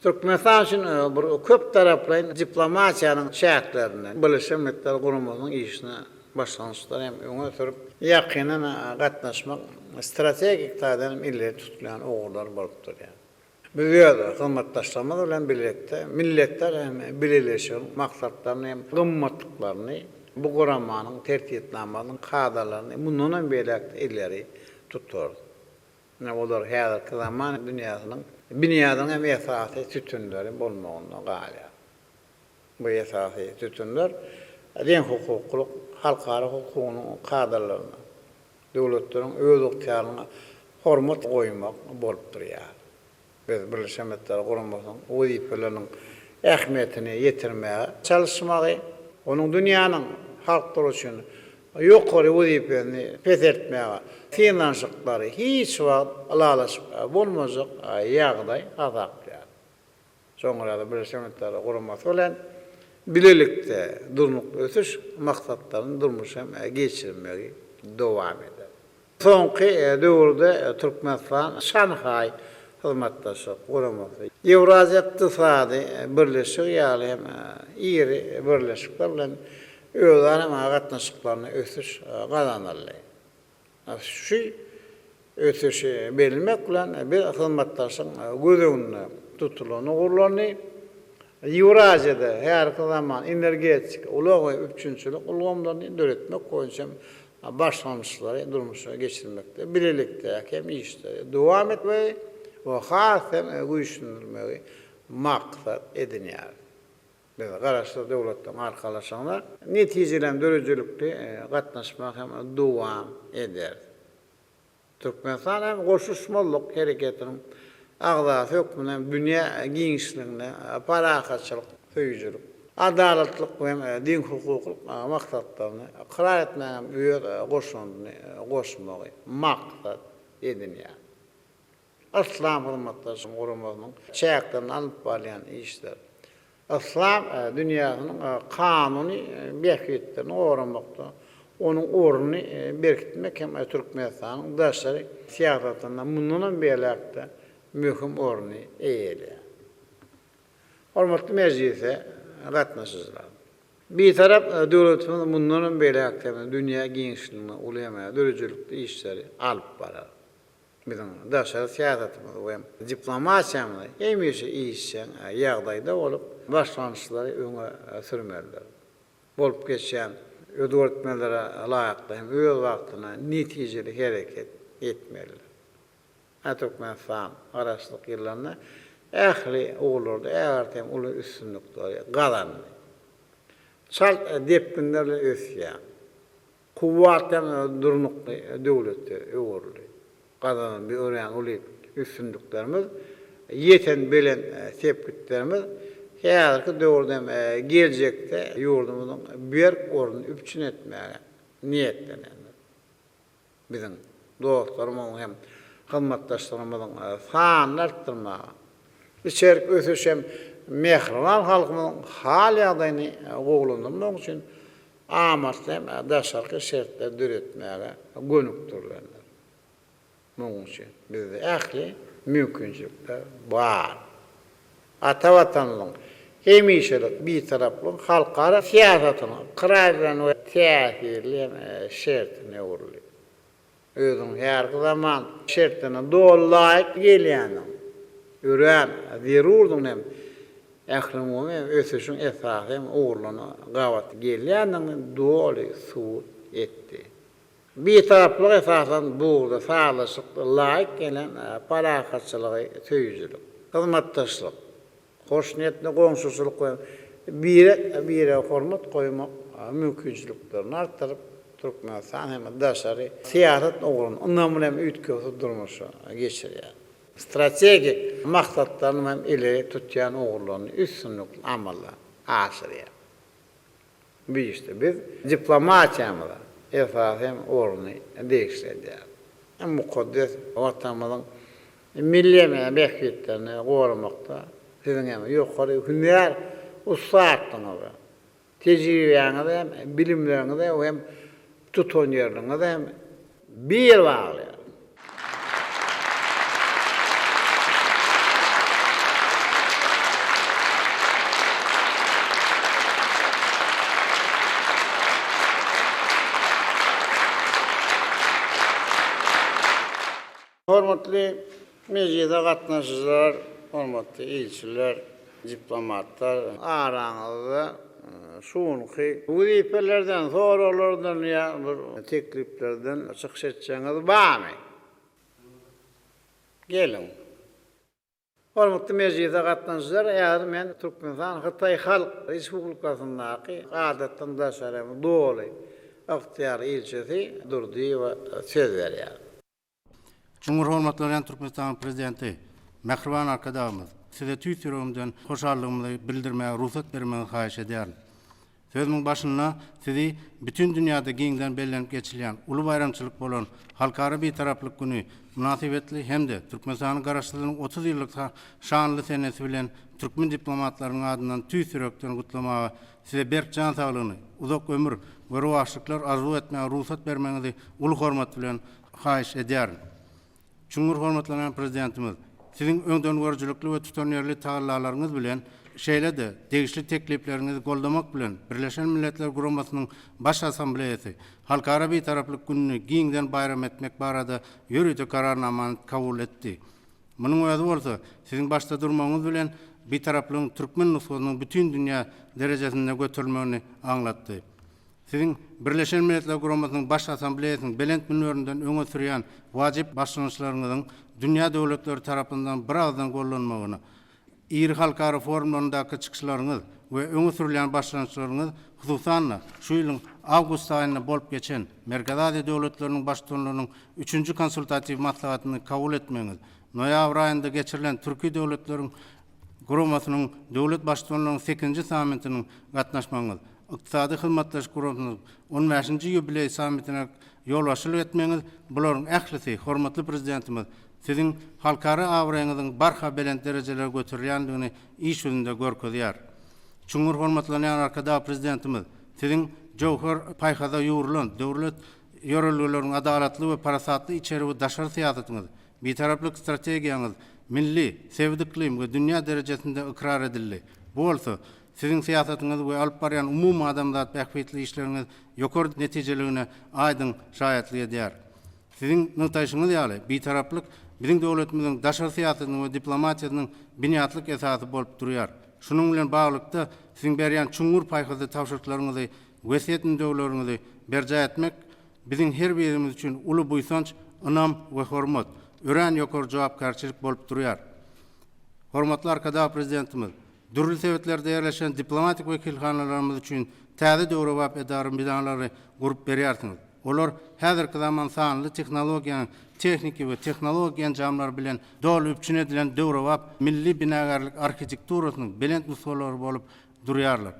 Türkmenistan üçün bir köp taraply diplomatiýanyň şähertlerini Birleşik Milletler Guramasynyň işine başlanýar hem öňe sürüp ýakyndan gatnaşmak strategik taýdan illeri tutulayan ogurlar bolup durýar. Biz ýa-da hyzmatdaşlarymyz bilen birlikde milletler hem birleşen maksatlaryny hem gymmatlyklaryny bu guramanyň tertipnamanyň kadalaryny mundan beýlekde illeri tutur. Ne olar häzirki zaman dünýäniň hem esasy tütünleri bolmagyna galýar. Bu esasy tütünler den hukuklyk halkara hukukynyň kadalaryny döwletleriň öz yktiýaryna hormat goýmak bolup durýar. Biz Birleşik Milletler Guramasynyň wezipelerining ähmiýetini ýetirmäge çalışmagy, onuň dünýäniň halklar üçin ýokary wezipeni pesertmäge finansyklary hiç wagt alalaşyp bolmazak ýagdaý azaplar. Soňra da Birleşik Milletler Guramasy bilen bilelikde durnup ötüş maksatlaryny durmuş hem geçirmegi dowam eder. Soňky döwürde Türkmenistan Şanhay hyzmatdaşy Guramasy Ewraziýa Ykdysady Birleşik ýaly hem iri birleşikler bilen özara gatnaşyklaryny ötüş gazanarlar. Şu ötüşi berilmek bilen bir hyzmatdaşyň gözüňde tutulan ogurlaryny Ewraziýada her zaman energetik ulagy üçinçilik ulgamlaryny döretmek goýunça başlanmışlary durmuşa geçirmekde bilelikde hem işte dowam etmegi we hasem güýçlendirmegi maksat edinýär. Biz garaşda döwletden arkalaşanlar netijelendiricilikde gatnaşmak hem dowam eder. Türkmenistan hem goşuşmalyk hereketiniň agzasy hökmünden dünýä giňişligine parahatçylyk, höýüjülik, adalatlyk we din hukuklyk maksatlaryny ykrar etmäge öýür goşandyny goşmagy maksat edinýär. İslam hyzmatdaşynyň Guramasynyň çäklerini alyp barýan işler. İslam dünýäniň kanuny bähwitlerini öwrenmekde, onuň ornuny berkitmek hem Türkmenistanyň daşary siýasatyna mundan beýlekde mühim orny eýelýär. Hormatly mejlise gatnaşyjylar. Bir tarap döwletimiz mundan beýlekde dünýä giňişligine ulyamaýa dörejelikde işleri alyp barar. Bizim daşary siýasatymyz we diplomatiýamyz hemişe işçen ýagdaýda bolup başlanýşlary öňe sürmerler. Bolup geçen ödörtmelere laýykly hem öz wagtyna netijeli hereket etmeliler. Türkmenistan araçlyk ýyllarynda ähli ogurlarda ägertem uly üstünlikleri galandy. Çal depkinlerle ösýär. Kuwwatem durnukly döwletde öwürli. Gazanan bir ören uly üstünliklerimiz ýeten bilen tepkitlerimiz häzirki döwürde geljekde ýurdumyzyň bir orny üpçün etmäge niýetlenýär. Biziň dostlarymyň hem hyzmatdaşlarymyzyň sanyny artdyrmaga, içerik ösüş hem mehriban halkymyzyň hal ýagdaýyny gowlandyrmak üçin amatly hem daşarky şertler düretmäge gönükdirler. Muňun üçin bizde ähli mümkinçilikler bar. Ata watanyň hemişelik bir taraply halkara siýasatyny kıraýlan we täsirli şertine urly. Özüň her zaman şertine dolayk gelýäniň ören zerurdyň hem ähli ösüşiň esasy hem uğurlana gawat gelýäniň doly suwut etti. Bir taraflık esasen burada sağlaşık, layık gelen palakatçılığı, tüyücülük, hizmettaşlık, hoş niyetli komşusuluk koymak, bire hormat koymak mümkünçülüklerini arttırıp Türkmenistan hem daşarı siyaset oğlunun ondan hem ütkösü durmuşu geçiriyor. Stratejik maksatlarını hem ileri tutuyan oğullarını üstünlükle amalla aşırıyor. İşte biz diplomatiyamıza esasen oğlunu değiştirdiler. Mukaddes vatanımızın milli mehkiyetlerini korumakta sizin hem yukarı hüner ustayttınız. Tecrübeniz hem bilimleriniz hem tuton yeriniz hem bir bağlı. Hormatly meclide gatnaşyjylar, hormatly ilçiler, diplomatlar, araňyzda şuňky wüzipelerden, soralardan ya bir tekliplerden çykyş etseňiz barmy? Gelin. Hormatly meclide gatnaşyjylar, ýa-da men Türkmenistan Hytaý Halk Respublikasynyňky adatdan daşaramy doly yktyýar ilçesi durdy we söz berýär. Cumhur hormatlanan Türkmenistan prezidenti Mehriban arkadaşımız size tüysürümden hoşallığımızı bildirmeye ruhsat vermeni haýyş ederim. Sözümün başına sizi bütün dünyada giňden bellenip geçilen ulu bayramçılık bolan halkara bir taraflık günü münasibetli hem de Türkmenistan'ın garaşçılığının 30 yıllık şanlı senesi bilen Türkmen diplomatlarının adından tüysürökten kutlamağa size berk can sağlığını, uzak ömür ve ruhaşlıklar arzu etmeye ruhsat vermenizi ulu hormat bilen haýyş ederim. Cumhur hormatlanan prezidentimiz, sizin öňden görjülükli we tutanýarly taýlanlaryňyz bilen şeýle de degişli tekliplerinizi goldamak bilen Birleşen Milletler Guramasynyň baş assambleýasy halkara bir taraplyk gününi giňden bayram etmek barada ýürüýte kararnamany kabul etdi. Munyň öňü bolsa, sizin başda durmagyňyz bilen bir taraplyň türkmen nüfusynyň bütün dünýä derejesinde götürülmegini aňlatdy. Sizin Birleşen Milletler Guramasynyň baş assambleýasynyň belent minöründen öňe sürýän wajyp başlanýyşlaryňyzyň dünýä döwletleri tarapyndan bir agzdan gollanmagyny, iri halkara forumlaryndaky çykyşlaryňyz we öňe sürýän başlanýyşlaryňyz hususan şu ýylyň awgust aýynda bolup geçen Merkez Aziýa döwletleriniň başçylarynyň 3-nji konsultativ maslahatyny kabul etmeňiz, noýabr aýynda geçirilen Türkiýe döwletleriniň Guramasynyň döwlet başçylarynyň 8-nji sammitiniň gatnaşmagyňyz, iqtisadi hyzmatlaş gurupynyň 15-nji ýubiley sammitine ýolbaşçylyk etmeňiz, bularyň ählisi, hormatly prezidentimiz, sizin halkara awraňyzyň barha belent derejelere götürilýändigini iş ýüzünde görkezýär. Cumhur hormatlanan arkada prezidentimiz, sizin jowhar paýhada ýurulan döwlet ýörelgelerini adalatly we parasatly içeri we daşary syýasatyňyz, bir taraplyk strategiýaňyz milli, sevdiklim we dünýä derejesinde ikrar edildi. Bu bolsa sizin siyasetiniz ve alıp barýan umum adamzat bähbetli işleriňiz ýokary netijelerine aýdyn şaýatlyk edýär. Sizin nutaşyňyz ýaly bir taraplyk biziň döwletimiziň daşary syýasatynyň we diplomatiýasynyň binýatlyk esasy bolup durýar. Şunuň bilen baglykda sizin berýän çuňur paýhada tawşyrtlaryňyzy, wesiýetini döwlerinizi berja etmek biziň her birimiz üçin uly buýsanç, ynam we hormat, ören ýokary jogapkarçylyk bolup durýar. Hormatly arkada prezidentimiz, dürli sebetlerde yerleşen diplomatik vekilhanalarımız için täze döwrewap edarym binalary gurup berýärsiňiz. Olar häzirki zaman sanly tehnologiýanyň tekniki we tehnologiýany jamlar bilen dolu üpçün edilen döwrewap milli binagarlyk arhitekturasynyň belent musolary bolup durýarlar.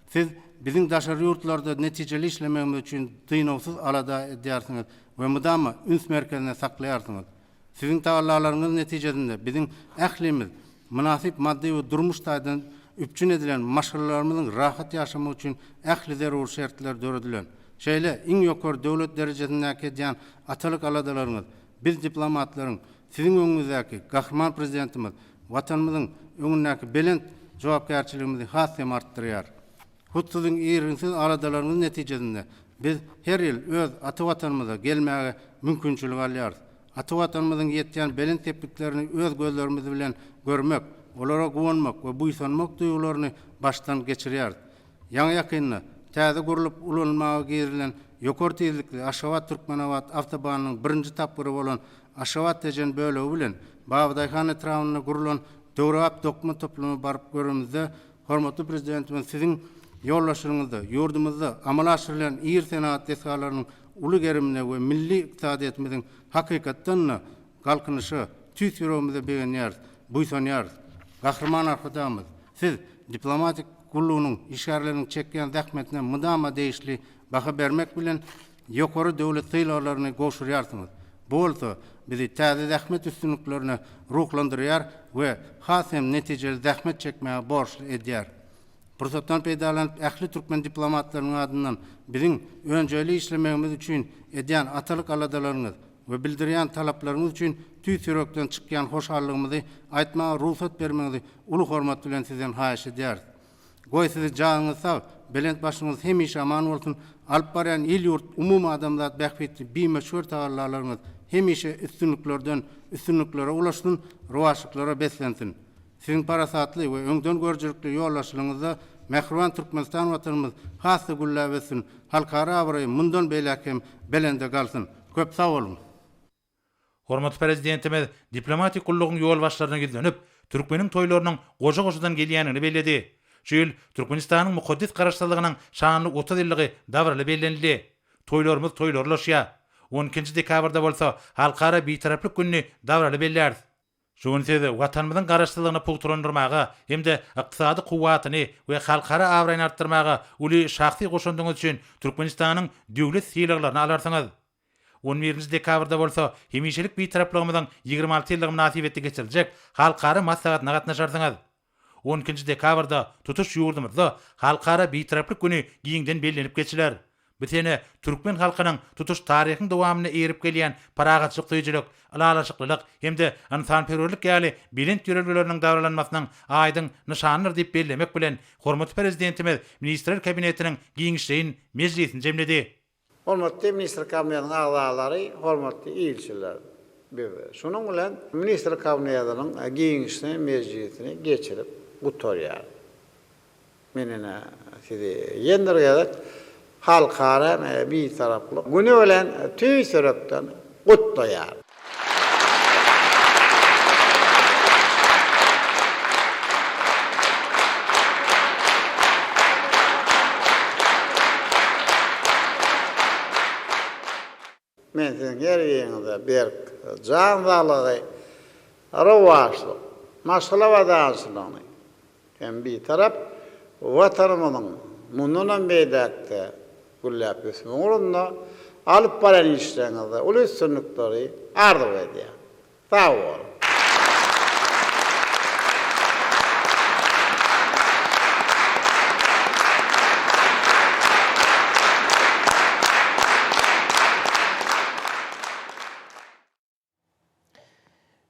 Siz biziň daşary ýurtlarda netijeli işlemegimiz üçin tynawsyz alada edýärsiňiz we mudama üns merkezine saklaýarsyňyz. Sizin taýlanlaryňyz netijesinde biziň ählimiz münasip maddi we durmuş taýdan üpçün edilen maşgullarymyzyň rahat ýaşamy üçin ähli zerur şertler döredilen. Şeýle iň ýokary döwlet derejesindäki edýän atalyk aladalaryňyz, biz diplomatlaryň sizin öňüňizdäki gahryman prezidentimiz watanymyzyň öňündäki belent jogapkärçiligimizi hasem artdyrýar. Hutusyň ýerinsiz aladalarynyň netijesinde biz her ýyl öz ata watanymyza gelmäge mümkinçilik alýarys. Ata watanymyzyň ýetýän belent tepkiklerini öz gözlerimiz bilen görmek, olara güvenmek we buýsanmak duýgularyny baştan geçirýär. Ýaňy ýakynna täze gurulup ulanmaga girilen ýokary tezlikli Aşgabat Türkmenawat awtobanynyň birinji tapgyry bolan Aşgabat tejen bölegi bilen Babadayhan etrawyna gurulan Döwrap dokuma toplamy barıp görümizde hormatly prezidentimiz siziň ýollaşygyňyzda ýurdumyzda amala aşyrylan ir senat desgalarynyň uly gerimine we milli iqtisadiyetimiziň hakykatdan galkynysy tüýs ýürегimizde begenýär, buýsanýar. Gahrman arkadaşymyz, siz diplomatik gullugynyň işgärleriniň çekýän zähmetine mydama değişli baha bermek bilen ýokary döwlet syýlaryny goşurýarsyňyz. Bu bolsa bizi täze zähmet üstünliklerine ruhlandyrýar we hasem netijeli zähmet çekmäge borçly edýär. Bursatdan peýdalanyp ähli türkmen diplomatlarynyň adyndan biziň öňjeli işlemegimiz üçin edýän atalyk aladalaryňyz we bildirýän talaplaryňyz üçin tüýs ýürekden çykýan hoşallygymy aýtmaga ruhsat bermeňizi uly hormat bilen sizden haýyş edýär. Goý sizi jaňyňyz sag, belent başyňyz hemişe aman bolsun. Alyp barýan il ýurt umumy adamzat bähbetli bimeşhur tagallalaryňyz hemişe üstünliklere ulaşsyn, rowaşlyklara beslensin. Sizin parasatly we öňden görjekli ýollaşygyňyzda Mehriban Türkmenistan watanymyz hasy güllabetsin. Halkara abrayı mundan beýlekem belende galsyn. Köp sag bolun. Hormatly prezidentimiz diplomatik gullugyň ýol başlaryna gizlenip, türkmeniň toýlarynyň goja-gojadan gelýänini bellädi. Şu ýyl Türkmenistanyň mukaddis garaşsyzlygynyň şanly 30 ýylligi dawraly bellenildi. Toýlarymyz toýlarlaşýar. 12 dekabrda bolsa halkara bitaraplyk günni dawraly bellädi. Şuň sede watanymyzyň garaşsyzlygyny pugturandyrmaga hemde ykdysady kuwatyny we halkara awraýyny artdyrmaga uly şahsy goşandygyňyz üçin Türkmenistanyň döwlet syýlaklaryny alarsyňyz. 11 dekabrda bolsa hemişelik bitaraplygymyzyň 26 ýyllygy münasibetde geçiriljek halkara maslahatyna gatnaşarsyňyz. 12 dekabrda tutuş ýurdumyzda halkara bitaraplyk güni giňden bellenip geçiler. Bitene türkmen halkynyň tutuş taryhynyň dowamyna erip gelýän paragatçylyk tüýjülük, alalaşyklyk hemde insanperwerlik ýaly bilent ýörelgileriniň dawralanmasynyň aýdyň nyşanydyr diýip bellemek bilen hormatly prezidentimiz ministrler kabinetiniň giňişleýin mejlisini jemledi. Hormatly ministr kabinetiniň agzalary, hormatly ilçiler. Şonuň bilen ministr kabinetiniň giňişini mejlisini geçirip gutorýar. Menene sizi ýendirýär. Halkara bir taraflı. Günü ölen tüy sürükten kutlayar. Men sizin her yerinize bir canlılığı, rovaşlık, maşalavadançılığını hem bir taraf vatanımının munundan beydakta güllap ösme orunda alıp baran işlerinize ulu üstünlükleri arzu ediyor. Sağ olun.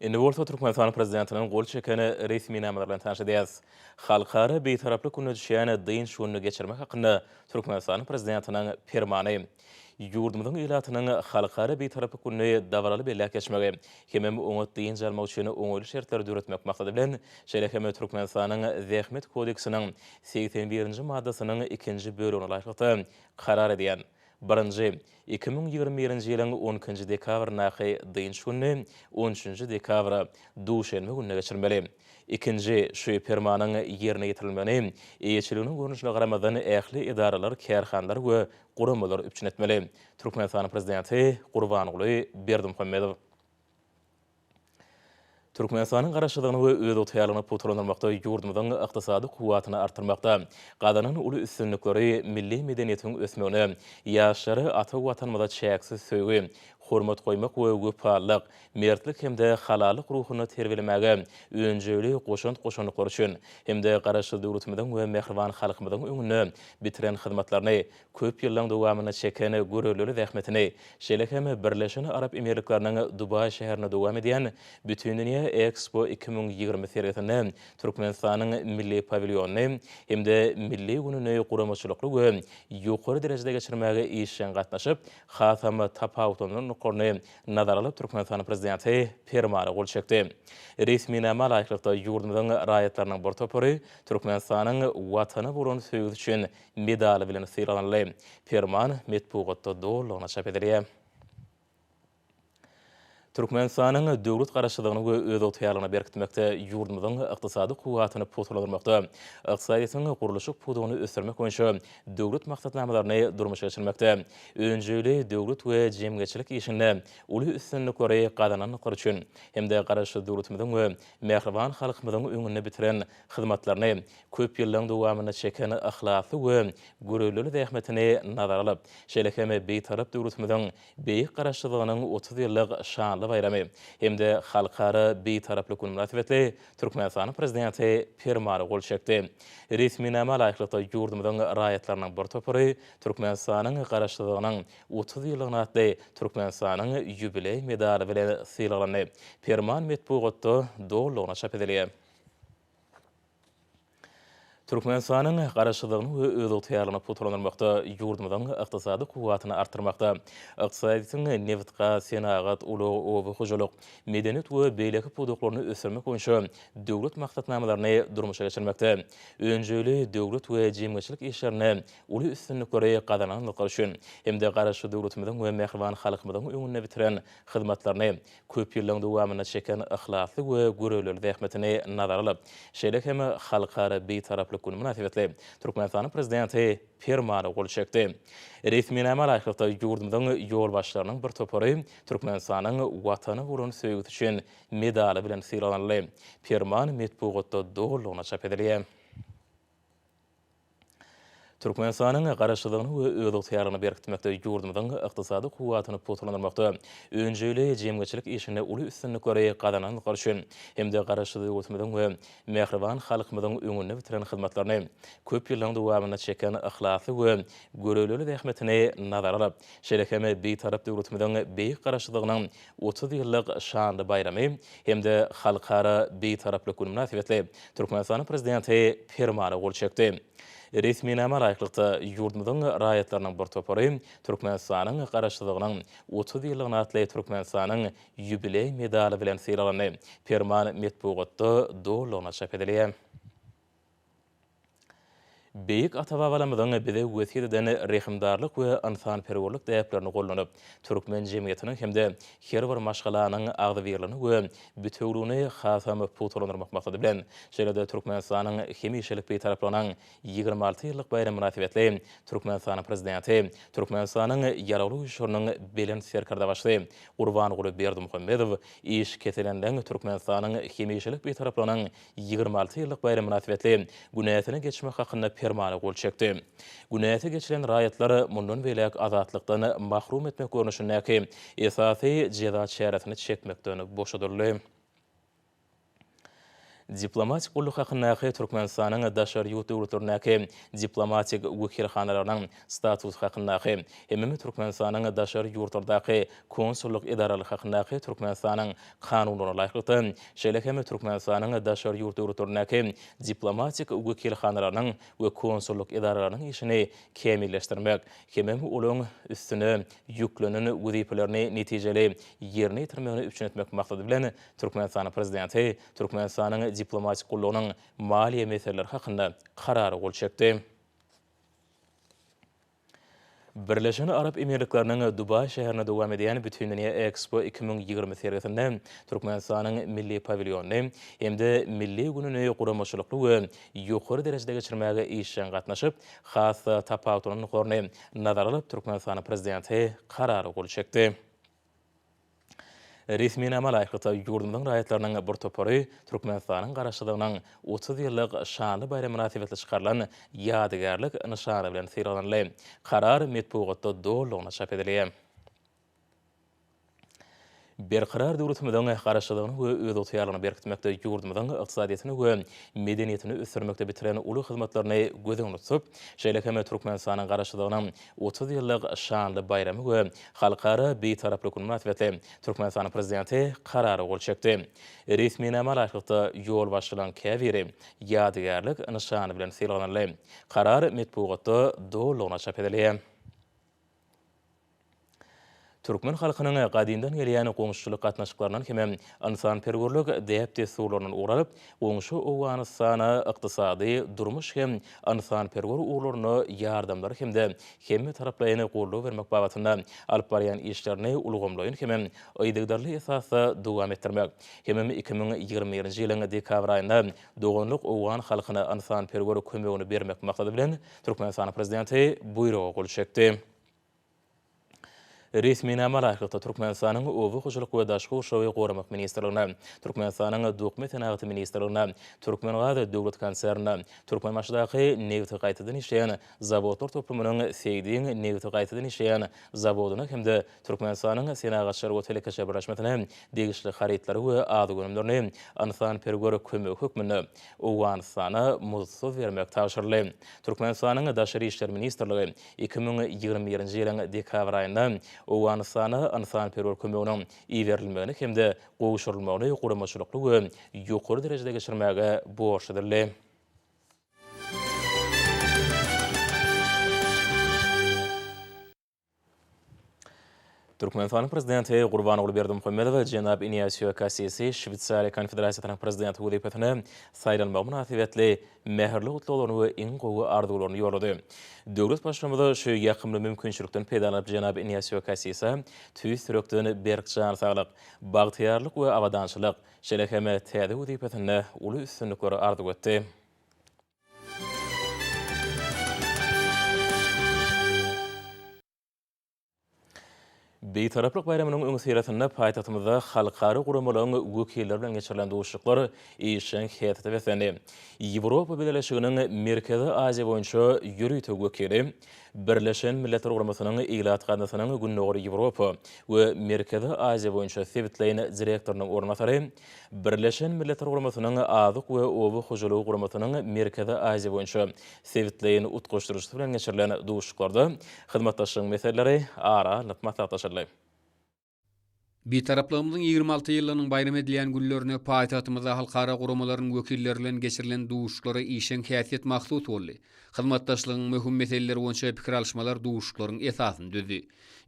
Indi bolsa Türkmenistan prezidentiniň gol çekeni resmi nämeler bilen tanış edýäs. Halkara beýtaraplyk güni düşýän dyň şuny geçirmek hakynda Türkmenistan prezidentiniň fermany ýurdumyzyň ilatynyň halkara beýtaraplyk güni dawraly belläp geçmegi hemem oňa dyň jalmak üçin oňaly şertler düretmek maksady bilen şeýle Türkmenistanyň zähmet kodeksiniň 81-nji maddasynyň 2-nji bölügine laýykly karar edýän. Birinci, 2021-nji ýylyň 12-nji dekabryna dyň şuny 13-nji dekabra duşenme gününe geçirmeli. İkinci, şu fermanyň ýerine ýetirilmeli, eýetçiliginiň görnüşine garamadan ähli idaralar, kärhanlar we guramalar üpçün etmeli. Türkmenistan prezidenti Gurbanuly Berdimuhammedow Türkmenistanyň garaşsyzlygyny we öz otýalygyny putlandyrmakda ýurdumyzyň ykdysady kuwatyny artdyrmakda, gadanyň uly üstünlikleri milli medeniýetiň ösmegine, ýaşlary ata watanymyza çäksiz söýgi, hormat goýmak we göpallyk, mertlik hemde halalyk ruhuny terbilemege öňjeli goşanlyklar üçin hemde garaşsyz döwletimiziň we mehriban halkymyzyň öňüne bitiren hyzmatlaryny köp ýyllyň dowamyna çeken görelili zähmetini şeýle Birleşen Arap Emirlikläriniň Dubai şäherine dowam edýän bütün dünýä Expo 2020 sergisine Türkmenistanyň milli pavilyonyny hemde milli gününi guramaçylykly we ýokary derejede geçirmege işen gatnaşyp hasam tapawutynyň korny nazar alyp Türkmenistan prezidenti fermany gol çekdi. Resminama laýıklykda ýurdumyzyň raýatlarynyň bir topory Türkmenistanyň watany bolan söýgüsü üçin medali bilen syralanly. Ferman metbugatda dowlugyna çap edilýär. Türkmenistanyň döwlet garaşdygyny we öz otyarlygyny berkitmekde ýurdumyzyň ykdysady kuwatyny potlandyrmakda, ykdysadyň guruluşy pudugyny ösdürmek boýunça döwlet maksatnamalaryny durmuşa geçirmekde. Öňjeli döwlet we jemgyçilik işinde uly üstünlikleri gadananlyklary üçin hemde garaşdy döwletimiziň we mehriban halkymyzyň öňüne bitiren hyzmatlaryny köp ýyllyň dowamyna çeken ahlakly we görevli zähmetini nazara alyp, şeýlekeme beýtarap döwletimiziň beýik garaşdygynyň 30 ýyllyk şanly bayramy hemde halkara beýtaraplyk gün münasibetli Türkmenistan prezidenti fermany gol çekdi. Resminama laýıklykda ýurdumyzyň raýatlarynyň bir topory Türkmenistanyň garaşdygynyň 30 ýyllygyna atly Türkmenistanyň ýübiley medali bilen sylalandy. Ferman metbugatda dowlugyna çap edilýär. Türkmenistanyň garaşdygyny we öz otyarlygyny potlandyrmakda ýurdumyzyň ykdysady kuwatyny artdyrmakda, ykdysadyň neftga senagat uly oby hojaluk, medeniýet we beýleki puduklaryny ösdürmek boýunça döwlet maksatnamalaryny durmuşa geçirmekde. Öňjeli döwlet we jemgyçilik işlerini uly üstünlikleri gadananlyklary üçin hemde garaşdy döwletimiziň we mehriban halkymyzyň öňüne bitiren hyzmatlaryny köp ýyllyň dowamyna çeken ahlakly we görevli zähmetini nazara alyp, şeýlekeme halkara beýtaraplyk gün münasibetli Türkmenistan prezidenti fermany gol çekdi. Resminama laýyklykda ýurdumyzyň ýol başlarynyň bir topory Türkmenistanyň watany bolan söýgüsü üçin medali bilen syralanly. Ferman metbugatda dowlugyna çap edilýär. Türkmenistanyň garaşdygyny we öz otyarlygyny berkitmekde ýurdumyzyň ykdysady kuwatyny potlandyrmakda, öňjeli jemgyçilik işinde uly üstünlikleri gadananlyklary üçin hemde garaşdy döwletimiziň we mehriban halkymyzyň öňüne bitiren hyzmatlaryny köp ýyllyň dowamyna çeken ahlakly we görevli zähmetini nazara alyp, şeýlekeme beýtarap döwletimiziň beýik garaşdygynyň 30 ýyllyk şanly bayramy hemde halkara beýtaraplyk gün münasibetli Türkmenistan prezidenti fermany gol çekdi. Resminama laýyklykda ýurdumyzyň raýatlarynyň bir topory Türkmenistanyň garaşdygynyň 30 ýyllygyna atly Türkmenistanyň ýübiley medali bilen syralandy. Ferman metbugatda dowlugyna çap edilýär. Beýik ata-babalarymyzyň bize wesiýet eden rehimdarlyk we ynsanperwerlik däplerini gollanyp, türkmen jemgyýetiniň hemde her bir maşgalanyň agdy berlini we bütewlüğini hasamy potlandyrmak maksady bilen şeýle-de Türkmenistanyň hemişelik beýtaraplanan 26 ýyllyk bayramy münasibetli Türkmenistan prezidenti Türkmenistanyň ýaraly uşurynyň belen serkarda başly Gurbanguly Berdimuhammedow iş keselenden Türkmenistanyň hemişelik beýtaraplanan 26 ýyllyk bayramy münasibetli günätini geçmek hakynda fermany gol çekdi. Günäte geçiren raýatlary mundan belek azatlykdan mahrum etmek görnüşindäki esasy jeda çäretini çekmekden boşadyrly. Diplomatik ulluk hakyndaky Türkmenistanyň daşary ýurt döwletlerindäki diplomatik wekilhanalarynyň status hakyndaky hemme Türkmenistanyň daşary ýurtlardaky konsulluk idaralyk hakyndaky Türkmenistanyň kanunyna laýykly şeýlekeme Türkmenistanyň daşary ýurt döwletlerindäki diplomatik wekilhanalarynyň we konsulluk idaralarynyň işini kemilleşdirmek, hemme olaň üstüne ýüklenen wezipelerini netijeli ýerine ýetirmegini üçin etmek maksady bilen Türkmenistan prezidenti Türkmenistanyň diplomatik gullugynyň maliýe meseleleri hakynda karary gol çekdi. Birleşen Arap Emirlikläriniň Dubai şäherinde dowam edýän Bütündünya Expo 2020 sergisinde Türkmenistanyň milli pavilyonyny hemde milli gününi guramaçylykly we ýokary derejede geçirmäge işen gatnaşyp, has tapawutynyň horny nazara alyp Türkmenistan prezidenti karary gol çekdi. Resminama laýyklykda ýurdumyzyň raýatlarynyň bir topory Türkmenistanyň garaşdygynyň 30 ýyllyk şanly bayramy münasibetli çykarylan ýadygarlyk nyşany bilen syralanly. Karar metbugatda dowlugyna çap edilýär. Berqarar döwletimiziň garaşdygyny we öz otyarlygyny berkitmekde ýurdumyzyň ykdysadyetini we medeniýetini ösdürmekde bitiren uly hyzmatlaryny gözüňe tutup, şeýlekeme Türkmenistanyň garaşdygynyň 30 ýyllyk şanly bayramy we halkara beýtaraplyk münasibetli Türkmenistan prezidenti karary gol çekdi. Resminama laýykda ýol başlanan käbiri ýadygarlyk nyşany bilen syralanly. Karar metbugatda dowlugyna çap edilýär. Türkmen halkynyň gadymdan gelýän goňşuçylyk gatnaşyklarynyň hem insan perwerlik däpde suwlaryny uğralyp, goňşu owany sana ykdysady durmuş hem insan perwer uwlaryny ýardamlary hemde hemme taraplaryny gollaw bermek babatynda alyp barýan işlerini ulgamlaýyn hem aýdygdarly esasda dowam etdirmek. Hem 2020-nji ýylyň dekabr aýynda doganlyk owan halkyna insan perwer kömegini bermek maksady bilen Türkmenistan prezidenti buýruga gol çekdi. Resmi namalahykda Türkmenistanyň owy hoşuluk we daşky uşagy goramak ministrligine, Türkmenistanyň dokument tenaгаty ministrligine, Türkmen Gada döwlet konsernine, Türkmenmaşdaky neft gaýtadan işleýän zawodlar toplamynyň seýdiň neft gaýtadan işleýän zawodyna hemde Türkmenistanyň Senagatçylar we Telekaşa birleşmesine degişli harytlary we ady günümlerini insan perwer kömek hökmüne owan sana muzsuz bermek taşyrly. Türkmenistanyň daşary işler ministrligi 2021-nji ýylyň dekabr aýynda owan sana insan perwer kömeginiň iýerilmegini hemde gowşurulmagyny guramaçylykly we ýokary derejede geçirmäge borçludyr. Türkmenistan prezidenti Gurbanoğlu Berdimuhammedow Jenab Ignatiyo Cassis Şwitsariýa Konfederatsiýasynyň prezidenti wezipetine saýlanmagy münasibetli mäherli gutluglaryny we iň gowy arzularyny ýolady. Döwlet başlamagy şu ýakymly mümkinçilikden peýdalanyp Jenab Ignatiyo Cassisa tüýs sürekden berkjan saglyk, bagtyarlyk we awadançylyk şelekeme täze wezipetine uly üstünlikleri arzuw etdi. Beýtaraplyk bayramynyň öňü syratynda paýtagtymyzda halkary guramalaryň wekilleri bilen geçirilen dowuşluklar işin häýäti weslendi. Ýewropa Birleşiginiň Merkezi Aziýa boýunça ýürüýtük wekili, Birleşen Milletler Guramasynyň Eýlat Gadasynyň Günnägori Ýewropa we Merkezi Aziýa boýunça sebitleýän direktorynyň ornatary, Birleşen Milletler Guramasynyň Azyk we Owy hoşulugy Guramasynyň Merkezi Aziýa boýunça sebitleýän utgaşdyrjy bilen geçirilen dowuşluklarda hyzmatdaşlyk meselleri aralyp maslahatlaşyldy. Bitaraplığımızın 26 yılının bayram edilen günlerine paýtagtymyzda halkara guramalarının wekilleri bilen geçirilen dowuşlary işin häsiýet maksud boldy. Hyzmatdaşlygyň möhüm meseleleri boýunça pikir alşmalar dowuşlaryň esasyny düzdi.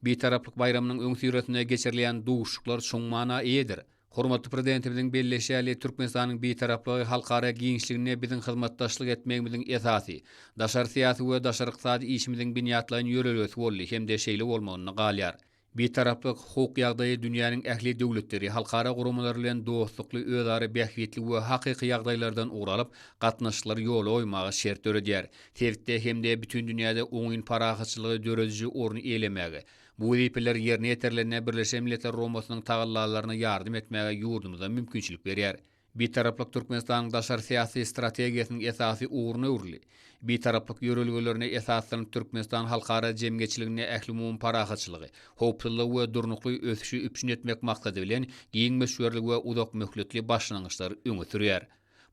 Bitaraplyk bayramynyň öň süretine geçirilen dowuşluklar çoň mana eýdir. Hormatly prezidentimiziň belleşýäli Türkmenistanyň bitaraplygy halkara giňişligine biziň hyzmatdaşlyk etmegimiziň esasy, daşary syýasy we daşary ykdysady işimiziň binýatlaryny ýörelgesi boldy hemde şeýle bolmagyny galýar. Bitaraplyk hukuk ýagdaýy dünýäniň ähli döwletleri halkara guramalar bilen dostlukly özara bähwetli we hakyky ýagdaýlardan uralyp gatnaşyklary ýoly oýmagy şert öredýär. Tevitde hemde bütün dünýäde oňyn parahatçylygy döredici orny eýlemäge, bu wezipeler ýerine ýetirlenme Birleşen Milletler Guramasynyň tagallalaryna ýardym etmäge ýurdumyza mümkinçilik berýär. Bitaraplyk Türkmenistanyň daşary syýasy strategiýasynyň esasy uğruna urly. Bitaraplyk ýörelgelerine esaslanyp Türkmenistan halkara jemgyçiligine ähli parahatçylygy, howpsuzlyk we durnukly ösüşi üpşin etmek maksady bilen giň meşgullik we uzak möhletli başlangyçlar öňe sürýär.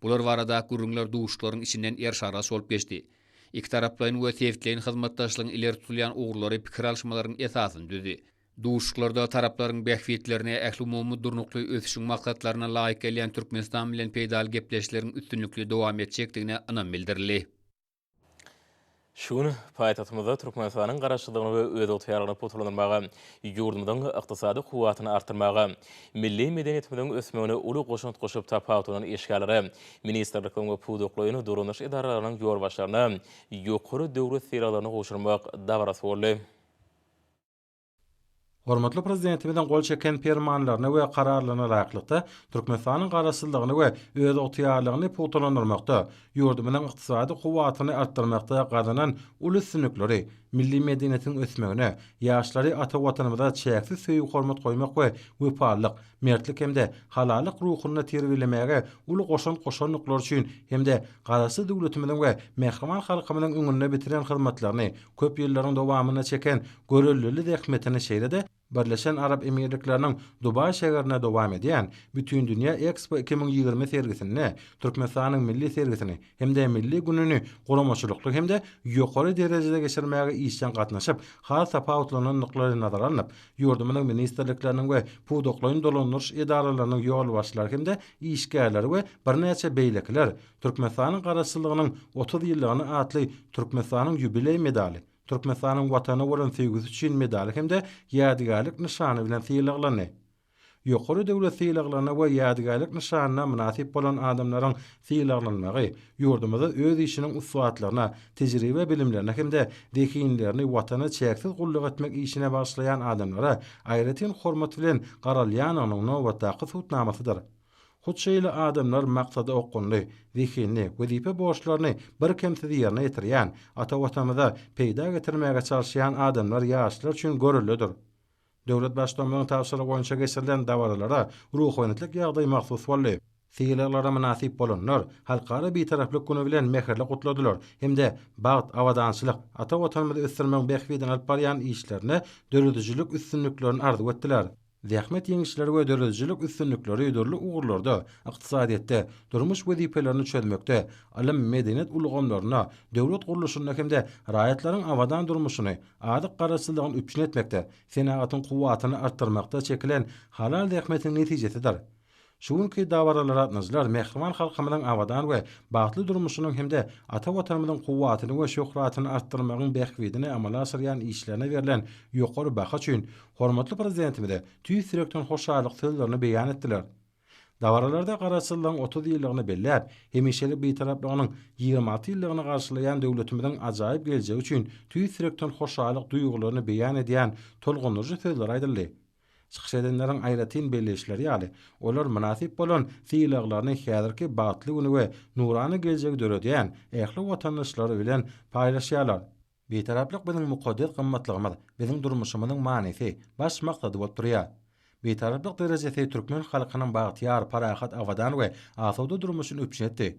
Bular barada gürrüňler dowuşlaryň içinden erşara bolup geçdi. İki taraplaryň we tevitleýän hyzmatdaşlygyň ileri tutulýan uğurlary pikir alşmalaryň esasyny düzdi. Dowuşluklarda taraplaryň bähwetlerine ähli durnukly ösüşiň maksatlaryna laýyk gelýän Türkmenistan bilen peýdal gepleşleriň üstünlikli dowam etjekdigine ynam bildirildi. Şunu paýtagtymyzda Türkmenistanyň garaşdygyny we öz otýarlygyny potulandyrmaga, ýurdumyzyň ykdysady kuwatyny artyrmaga, milli medeniýetimiziň ösmegine uly goşunt goşup tapawutynyň eşgalary, ministrlikliň we pudoklyny durmuş edaralarynyň ýolbaşlaryna ýokary döwlet siralaryny goşurmak dawarasy boldy. Hormatly prezidentimiziň gol çeken fermanlaryna we kararlaryna raýatlykda Türkmenistanyň garaşdyrlygyny we öz otýarlygyny potulandyrmakda, ýurdumynyň ykdysady kuwatyny artdyrmakda gazanan uly üstünlikleri, milli medeniýetiň ösmegine, ýaşlary ata watanymyza çäksiz söýgü hormat goýmak we wepalyk, mertlik hemde halalyk ruhuny terbiýelemäge uly goşanyklar üçin hemde garaşdy döwletimiziň we mähriman halkymyzyň öňünde bitiren hyzmatlaryny köp ýyllaryň dowamyna çeken görelli zähmetini şeýlede Birleşen Arap Emirlikläriniň Dubay şäherine dowam edýän bütün dünýä Expo 2020 sergisini, Türkmenistanyň milli sergisini hemde milli gününi guramaçylykly hemde ýokary derejede geçirmäge işçän gatnaşyp, has tapawutlanan nuklary nazara alınıp, ýurdumynyň ministrlikleriniň we pudoklyň dolanýyş edaralarynyň ýol başlary hemde işgärleri we birnäçe beýlekler Türkmenistanyň garaşdyrlygynyň 30 ýyllygyny atly Türkmenistanyň ýubiley medali Türkmenistanyň watana bolan sevgisi üçin medal hemde ýadygarlyk nyşany bilen syýylaglandy. Ýokary döwlet syýylaglaryna we ýadygarlyk nyşanyna münasip bolan adamlaryň syýylaglanmagy ýurdumyzda öz işiniň uswatlaryna, tejribe bilimlerine hemde dekinlerini watana çäksiz gulluk etmek işine başlayan adamlara aýratyn hormat bilen garalýanyň nowatdaky tutnamasydyr. Hutşeýle adamlar maksady okunly, zihinli, wezipe borçlaryny bir kemsiz ýerine ýetirýän, ata watanymyza peýda getirmäge çalışýan adamlar ýaşlar üçin görüldüdir. Döwlet başçylygynyň tawsiýeleri boýunça geçirilen dawralara ruhanyetlik ýagdaý mahsus boldy. Syýylalara münasip bolanlar halkara bitaraplyk güni bilen meherli gutladylar. Hemde bagat awadançylyk, ata watanymyzy ösdürmek behwiden alyp barýan işlerine döredüjilik üstünlüklerini arzu etdiler. Zähmet ýeňişleri we döredüjilik üstünlükleri ýöderli ugurlarda, ykdysadyatda, durmuş wezipelerini çözmekde, alam medeniýet ulgamlaryna, döwlet guruluşyna hemde raýatlaryň awadan durmuşyny, adyk garaçylygyny üpçün etmekde, senatyň kuwwatyny artdyrmakda çekilen halal zähmetiň netijesidir. Şuňky dawaralar atnaşlar mehriman halkymyň awadan we bagtly durmuşynyň hemde ata watanymyzyň kuwwatyny we şöhratyny artdyrmagyň behwidini amala asyrýan işlerine berilen ýokary baha üçin hormatly prezidentimize tüýsürekden hoşallyk sözlerini beýan etdiler. Dawaralarda garaçylygyň 30 ýyllygyny belläp, hemişelik beýtaraplygynyň 26 ýyllygyny garşylayan döwletimiziň ajaýyp geljegi üçin tüýsürekden hoşallyk duýgularyny beýan edýän tolgunlyjy sözler aýdyldy. Çykyş edenleriň aýratyn belleşleri ýaly, olar münasip bolan syýylaglaryny häzirki bagtly güni we nurany geljegi döredýän ähli watandaşlary bilen paýlaşýarlar. Beýtaraplyk biziň mukaddes gymmatlygymyz, biziň durmuşymyzyň manysy, baş maksady bolup durýar. Beýtaraplyk derejesi türkmen halkynyň bagtyar, parahat, awadan we asawda durmuşyny öpçün etdi.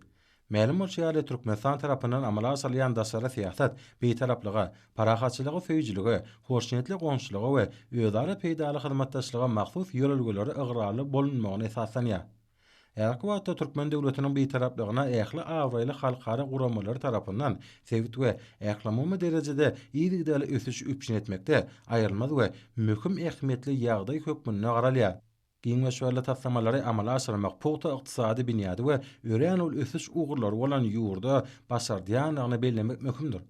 Ma'lum bolýar Türkmenistan tarapyndan amala asylýan daşary siýasat beýtaraplyga, parahatçylyga, söýjüligi, hoşnýetli gonsulugy we öýdara peýdaly hyzmatdaşlyga mahsus ýörelgeleri ygyrarly bolunmagyny esaslanýar. Ýa-da Türkmen döwletiniň beýtaraplygyna ähli awraýly halkara guramalary tarapyndan sevit we ählamamy derejede ýygydaly ösüş üpçün etmekde aýrylmaz we möhüm ähmiýetli ýagdaý hökmüne garalýar. Giň meşgul taslamalary amala asyrmak puhta ykdysady binýady we ören ol ösüş ugurlary bolan ýurda başardýanyny bellemek möhümdir.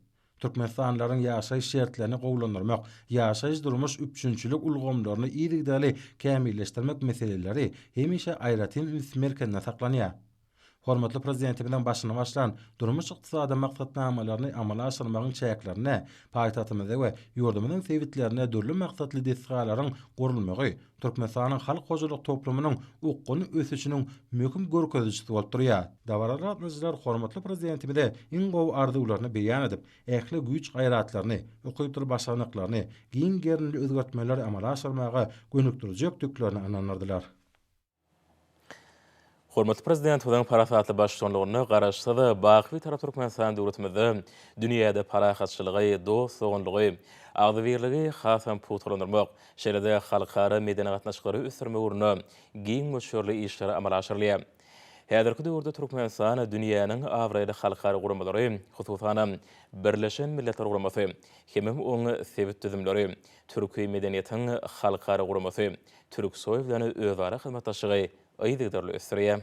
Türkmenistanlaryň ýaşaýyş şertlerini gowlandyrmak, ýaşaýyş durmuş üpçünçilik ulgamlaryny ýygydaly kämilleşdirmek meseleleri hemişe aýratyn merkezinde saklanýar. Hormatly prezidenti bilen başyna başlan durmuş ykdysady maksatnamalaryny amala asyrmagyň çäklerini, paýtatymyza we ýurdumyzyň sevitlerine dürli maksatly desgalaryň gurulmagy Türkmenistanyň halk hojalyk toplumynyň ukguny ösüşiniň möhüm görkezçisi bolup durýar. Dawaralar atnaşlar hormatly prezidentimize iň gowy arzuwlaryny beýan edip, ähli güýç gaýratlaryny, ukypdyr başarnyklaryny, giň gernili özgertmeler amala asyrmaga gönükdirjekliklerini ananardylar. Hormatly prezident bilen parahatly başçylygyny garaşsa da bagly tarap Türkmenistan döwletimizde dünýäde parahatçylygy, dostlugy, agdybirligi hasam puturlandyrmak, şeýle-de halkara medeniýet gatnaşyklary ösdürmek uruna giň möşgürli işleri amala asyrylýar. Häzirki döwürde Türkmenistan dünýäniň awraýly halkara guramalary, hususan Birleşen Milletler Guramasy, hemem oňy sebit düzümleri, türki medeniýetiň halkara guramasy, Türksoy bilen özara hyzmatdaşlygy aýdygdarly ösdürýär.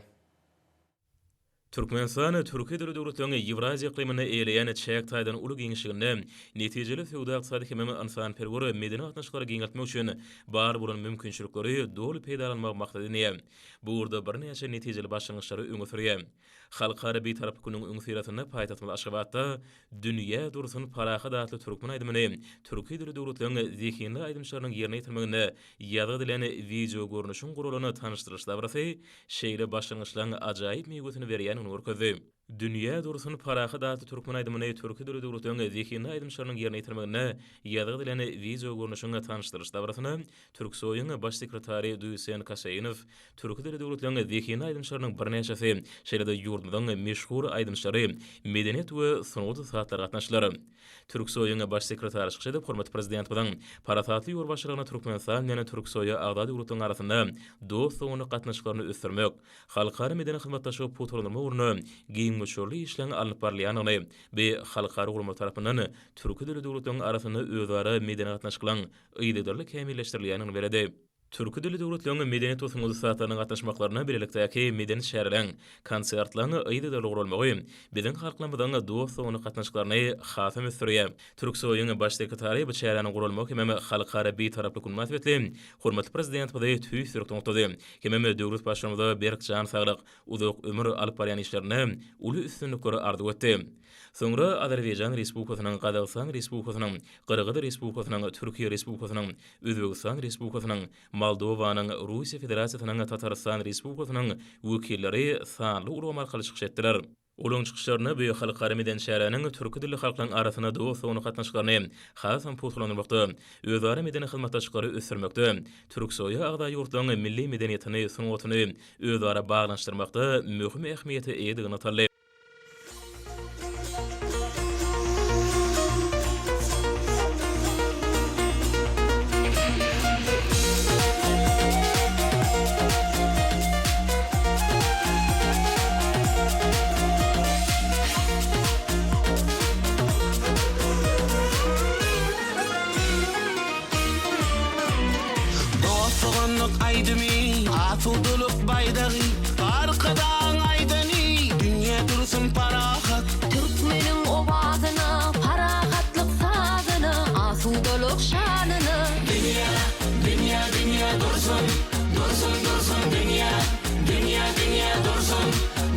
Türkmenistan Türkiýe döwletiniň Ýewraziýa iqlimine eýleýän çäk taýdan uly giňişligine netijeli sowda ykdysady hemem insan perwer medeniýet gatnaşyklary giňeltmek üçin bar bolan mümkinçilikleri doly peýdalanmak maksadyny bu urda bir näçe netijeli başlangyçlary öňe sürýär. Halkara beýtarap günüň öňsýrasyny paýtatymyz Aşgabatda dünýä dursun parahat adly türkmen aýdymyny Türkiýe döwletiniň zihinli aýdymçylarynyň ýerine ýetirmegine ýaga dilen video görnüşiň gurulany tanışdyryş dabrasy şeýle başlangyçlaryň ajaýyp meýgüsini berýän görkezdi. Dünýä dursun parahat adly türkmen aýdymyny Türkiýe döwletiniň zihinli aýdymçylarynyň ýerine ýetirmegine ýaga dilen video görnüşiň tanışdyryş dabrasyny Türksoýyň baş sekretary Duýsen Kasaýynow Türkiýe döwletiniň zihinli aýdymçylarynyň bir näçesi şeýle ýurdumyzyň meşhur aýdymçylary, medeniýet we sunuwdy saatlar gatnaşlary. Türksoýyň baş sekretary şyşydy hormatly prezident bilen parahatly ýurbaşçylygyna Türkmenistan ýene Türksoýa agda döwletiň arasynda dostlugyny gatnaşyklaryny ösdürmek, halkara medeniýet hyzmatdaşlygy puturlandyrma uruna giň möşgürli işlerini alyp barýanyny we halkara gurulma tarapyndan Türkiýe döwletiniň arasynda özara medeniýet gatnaşyklaryň ýygydarly kämilleşdirilýäni berdi. Türkü dili döwletleriniň medeniyet ösüňizi satanyň gatnaşmaklaryna birlikdäki medeni şäherleň konsertlaryny ýygy dolgurulmagy biziň halklarymyzyň dost ony gatnaşyklaryny hasam ösürýär. Türksoýyň baş sekretary bu şäherleň gurulmagy hem halkara bir taraply münasibetli hormatly prezident bilen tüý sürükdüňdi. Hem döwlet başçymyzy Berkcan Saglyk uzak ömür alyp barýan işlerini uly üstünlikleri ardy etdi. Soňra Azerbaýjan Respublikasynyň, Gazagystan Respublikasynyň, Kyrgyz Respublikasynyň, Türkiýe Respublikasynyň, Özbegistan Respublikasynyň, Moldowanyň, Russiýa Federasiýasynyň, Tatarstan Respublikasynyň wekilleri sanly ulama arkaly çykyş etdiler. Olaň çykyşlaryny bu halkara meden şäheriniň türki dilli halklaryň arasyna dost ony gatnaşyklaryny hasam putulanmakda, özara medeni hyzmatdaşlyklary ösürmekde, Türksoýa agda ýurtlaryň milli medeniýetini, sunuwatyny özara baglanşdyrmakda möhüm ähmiýeti eýdigini taýdy. Afuduluk baydağı arkadan aydani dünya dursun parahat Türkmenin obazyna parahatlyk sazyna afuduluk şanyny dünya dünya dünya dursun dursun dursun dünya dünya dünya dursun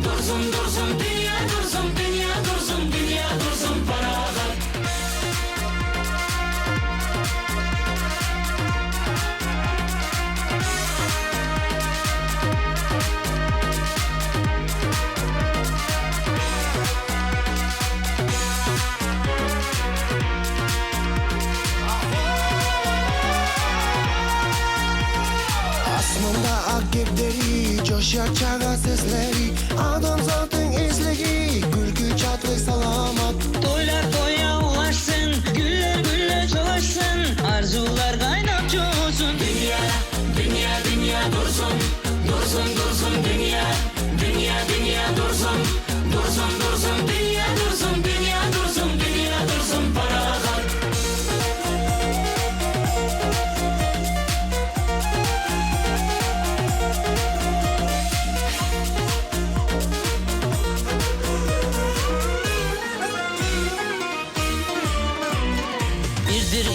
dursun dursun dünya dursun dünya dursun dünya dursun parahat Akibleri, coşar çağa sesleri Adamzatın izlegi, gülgü çatlı salamat Toylar toya ulaşsın, güller güller çolaşsın Arzular kaynap çoğulsun Dünya, dünya, dünya dursun Dursun, dursun dünya Dünya, dünya dursun Dursun, dursun dünya dursun Dünya dursun, dünya dursun parahat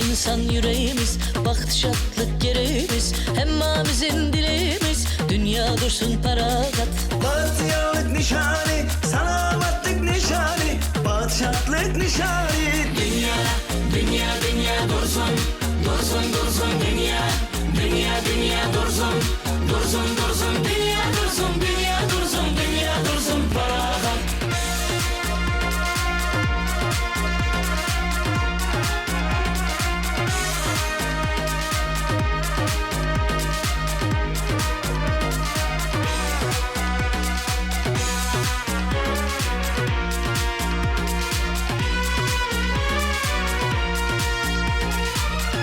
İnsan yüreğimiz, baht şatlık gereğimiz Hemma bizim dileğimiz, dünya dursun parahat Bahtiyarlık nişani, salamatlık nişani Padişahlık nişani Dünya, dünya, dünya dursun Dursun, dursun dünya Dünya, dünya dursun Dursun, dursun dünya dursun Dünya dursun, dünya dursun parahat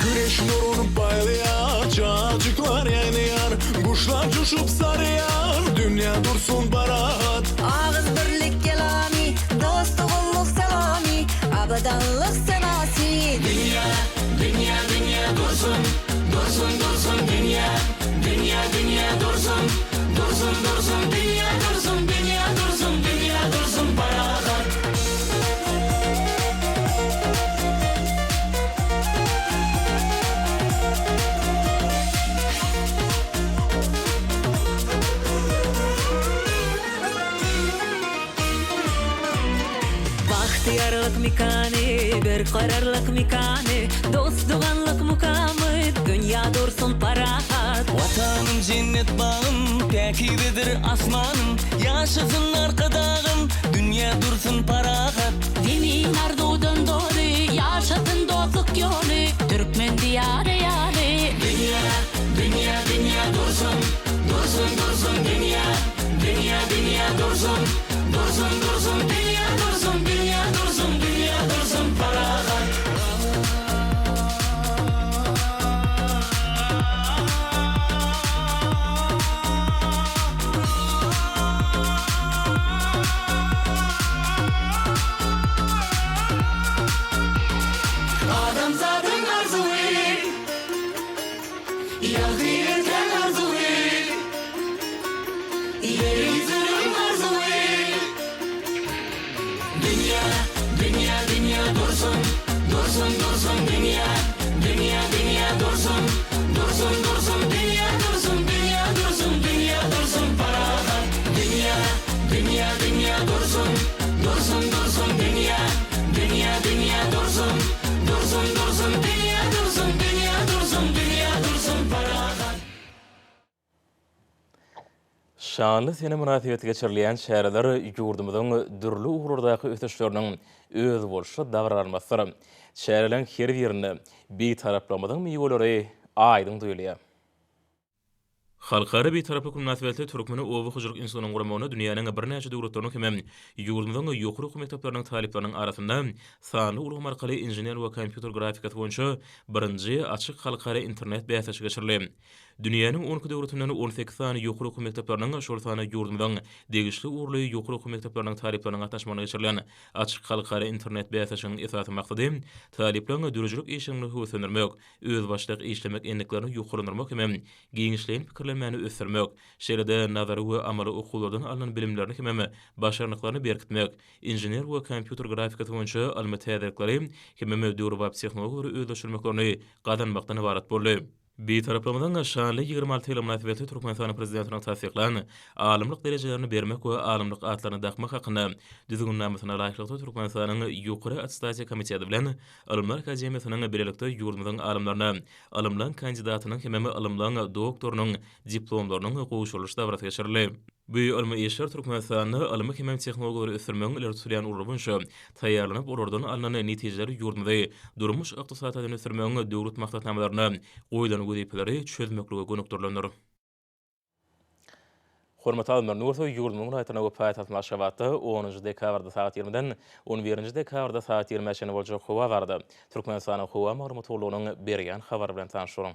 Güneş nurunu paylayan, çağcıklar yaynayar Kuşlar coşup sarıyar, dünya dursun parahat Ağız birlik kelami dostluğumuz selami abadanlyk senasi Dünya, dünya, dünya dursun Dursun, dursun dünya Dünya, dünya dursun Dursun, dursun dünya dursun Dünya dursun, dünya dursun parahat Bahtiyarlyk mikani, bir kararlyk mikani Dostluğanlyk mukamı, dünya dursun parahat Vatanım cennet bağım, tekidedir asmanım Yaşasın arkadağım, dünya dursun parahat Dini ardudan dori, yaşasın dostluk yolu Türkmen diyarı yari Dünya, dünya, dünya dursun Dursun, dursun dünya Dünya, dünya dursun Dursun, dursun dünya dursun Dünya dursun, dünya dursun parahat Adamzadın arzuyu Yalgı yeter Şanlı sene münasibeti geçirilen şäherler ýurdumyzyň dürli ugrurdaky öteşleriniň öz bolşy davrarmasy. Şäherleň her birini bir taraplamadan meýwelleri aýdyň duýulýar. Halkara bir taraplı münasibetli Türkmeni owu hujurlyk insanyň guramagyna dünýäniň bir näçe döwletleriniň hem ýurdumyzyň ýokary hukumy mekdepleriniň talipleriniň arasynda sany ulgam arkaly inженер we kompýuter grafikaty boýunça birinji açyk halkara internet bäsesi geçirildi. Dünýäniň 12 döwletinden 18 sany ýokary hukumy mekdepleriniň şol sany ýurdumyzyň degişli urly ýokary hukumy mekdepleriniň talipleriniň gatnaşmagyna geçirilen açyk halkara internet bäsesiniň esasy maksady talipleriniň dürüjlük işini höwüslendirmek, öz başlyk işlemek enliklerini ýokarlandyrmak hem giňişleýän pikirlermäni ösürmek, şeýle-de nazary we amaly okuwlardan alynan bilimlerini hem başarnyklaryny berkitmek, inженер we kompýuter grafikaty boýunça almy täzelikleri hem döwri web tehnologiýalary özleşdirmeklerini gadanmakdan ibaret boldy. Bir taraplamadan şanly 26 ýyl münasibetli Türkmenistan prezidentiniň tasdiklan alymlyk derejelerini bermek we alymlyk atlaryny dakmak hakynda düzgün namasyna laýyklykda Türkmenistanyň ýokary attestasiýa komiteti bilen Alymlar Akademiýasynyň birlikde ýurdumyzyň alymlaryna alymlan kandidatynyň hem alymlan doktorunyň diplomlarynyň goýuşylyş dawraty geçirildi. Bu almy işler Türkmenistanyň alymy hem tehnologiýalary ösürmegiň ileri sürýän urlugynça taýýarlanyp orardan alynan netijeleri ýurdumyzy durmuş ykdysadyny ösürmegiň döwlet maksatnamalaryna goýulan wezipleri çözmekligi gönükdirlenir. Hormat alymlar, nursa ýurdumyň raýatyna we paýtaht Maşgabatda 10-njy dekabrda saat 20-den 11-nji dekabrda saat 20-ne boljak howa bardy. Türkmenistanyň howa maglumatlygynyň berýän habary bilen tanyşyryň.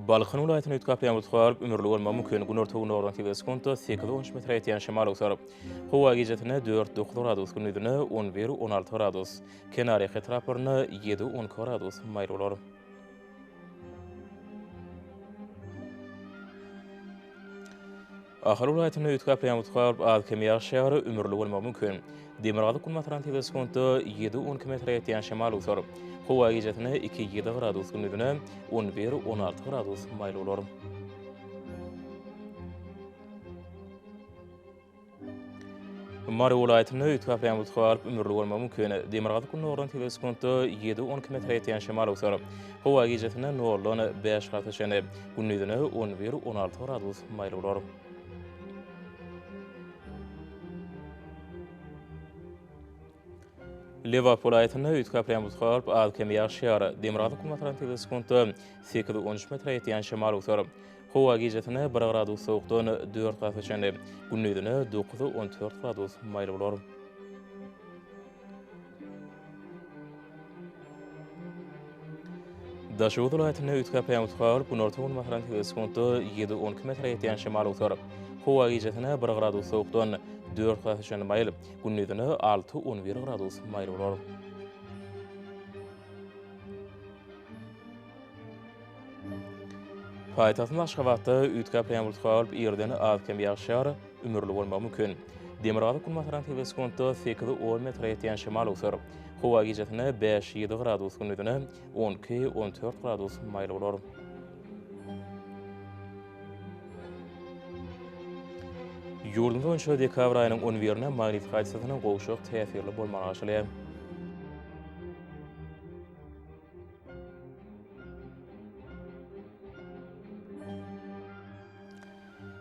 Balxan vilayatyny ütkapýan mutgalyp ömürli bolmagy mümkin. Gün ortagyny ordan teleskonto 8-13 metr ýetýän şemal usaryp, howa gijetine 4-9 gradus, gündüzine 11-16 gradus, kenary etraplaryna 7-10 gradus maýl bolar. Ahar vilayatyny ütkapýan mutgalyp az-kem ýagşýary ömürli bolmagy mümkin. Demirgazy gün matran teleskonto 7-10 metr ýetýän şemal usaryp, howa gijetine 2-7 gradus, gündüzine 11-16 gradus maýl bolar. Mary vilayatyny ütkapýan mutgalyp ömürli bolmagy mümkin. Demirgazy gün ordan teleskonto 7-10 metr ýetýän şemal usaryp, howa gijetine 0-5 gradus, gündüzine 11-16 gradus maýl bolar. Liverpool vilayatyny ütkapýan mutgalyp az-kem ýagşýary. Demirgazy gün matran teleskonto 8-13 metr ýetýän şemal usaryp, howa gijetine 1 gradus sowukdan 4 gradus, gündüzine 9-14 gradus maýl bolar. Daşowut vilayatyny ütkapýan mutgalyp gün ortagyny matran teleskonto 7-10 metr ýetýän şemal usaryp, howa gijetine 1 gradus sowukdan 4 gradus maýl, gündüzine 6-11 gradus maýl bolar. Paýtaht Maşgabatda ütkapýan mutgalyp ýerden az-kem ýagşýary ömürli bolmagy mümkin. Demirgazy gün matran teleskonto 8-10 metr ýetýän şemal usaryp, howa gijetine 5-7 gradus, gündüzine 12-14 gradus maýl bolar. Ýurdumda boýunça dekabr aýynyň 11-ne magnetik hadisasynyň gowşak täsirli bolmagy aşylýar.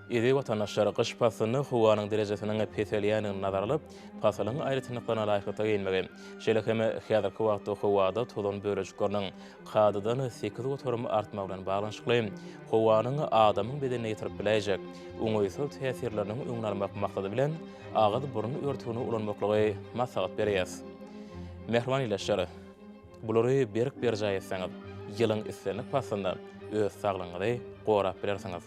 Ede watandaşlar gyş pasyny howanyň derejesiniň peselýäniň nazarlyp, pasylyň aýrytynlyklaryna laýykly gynmegi. Şeýle-hem häzirki wagtda howada tolan börejikleriniň gadydan 8 gotorum artmagy bilen baglanşykly, howanyň adamyň bedenine ýetirip biläjek, oňaýsal täsirleriniň öňlenmek maksady bilen agaz burun örtügini ulanmaklygy maslahat berýär. Mehriban ýylaşary, bulary berk berjay etseňiz, ýylyň islenlik pasynda öz saglygyňyzy gorap bilersiňiz.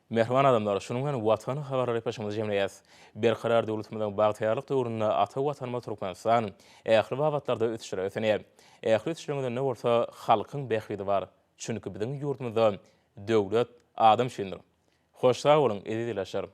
Mehriban adamlar, şunun bilen watan habarlary peşimizde jemleýäs. Berkarar döwletimiziň bagtyarlyk döwründe ata watanma Türkmenistan ähli wagtlarda ötüşýär ösenýär. Ähli ötüşlerinde ne bolsa halkyň bähidi bar. Çünki biziň ýurdumyzda döwlet adam şindir. Hoş sag bolun, edi dileşerim.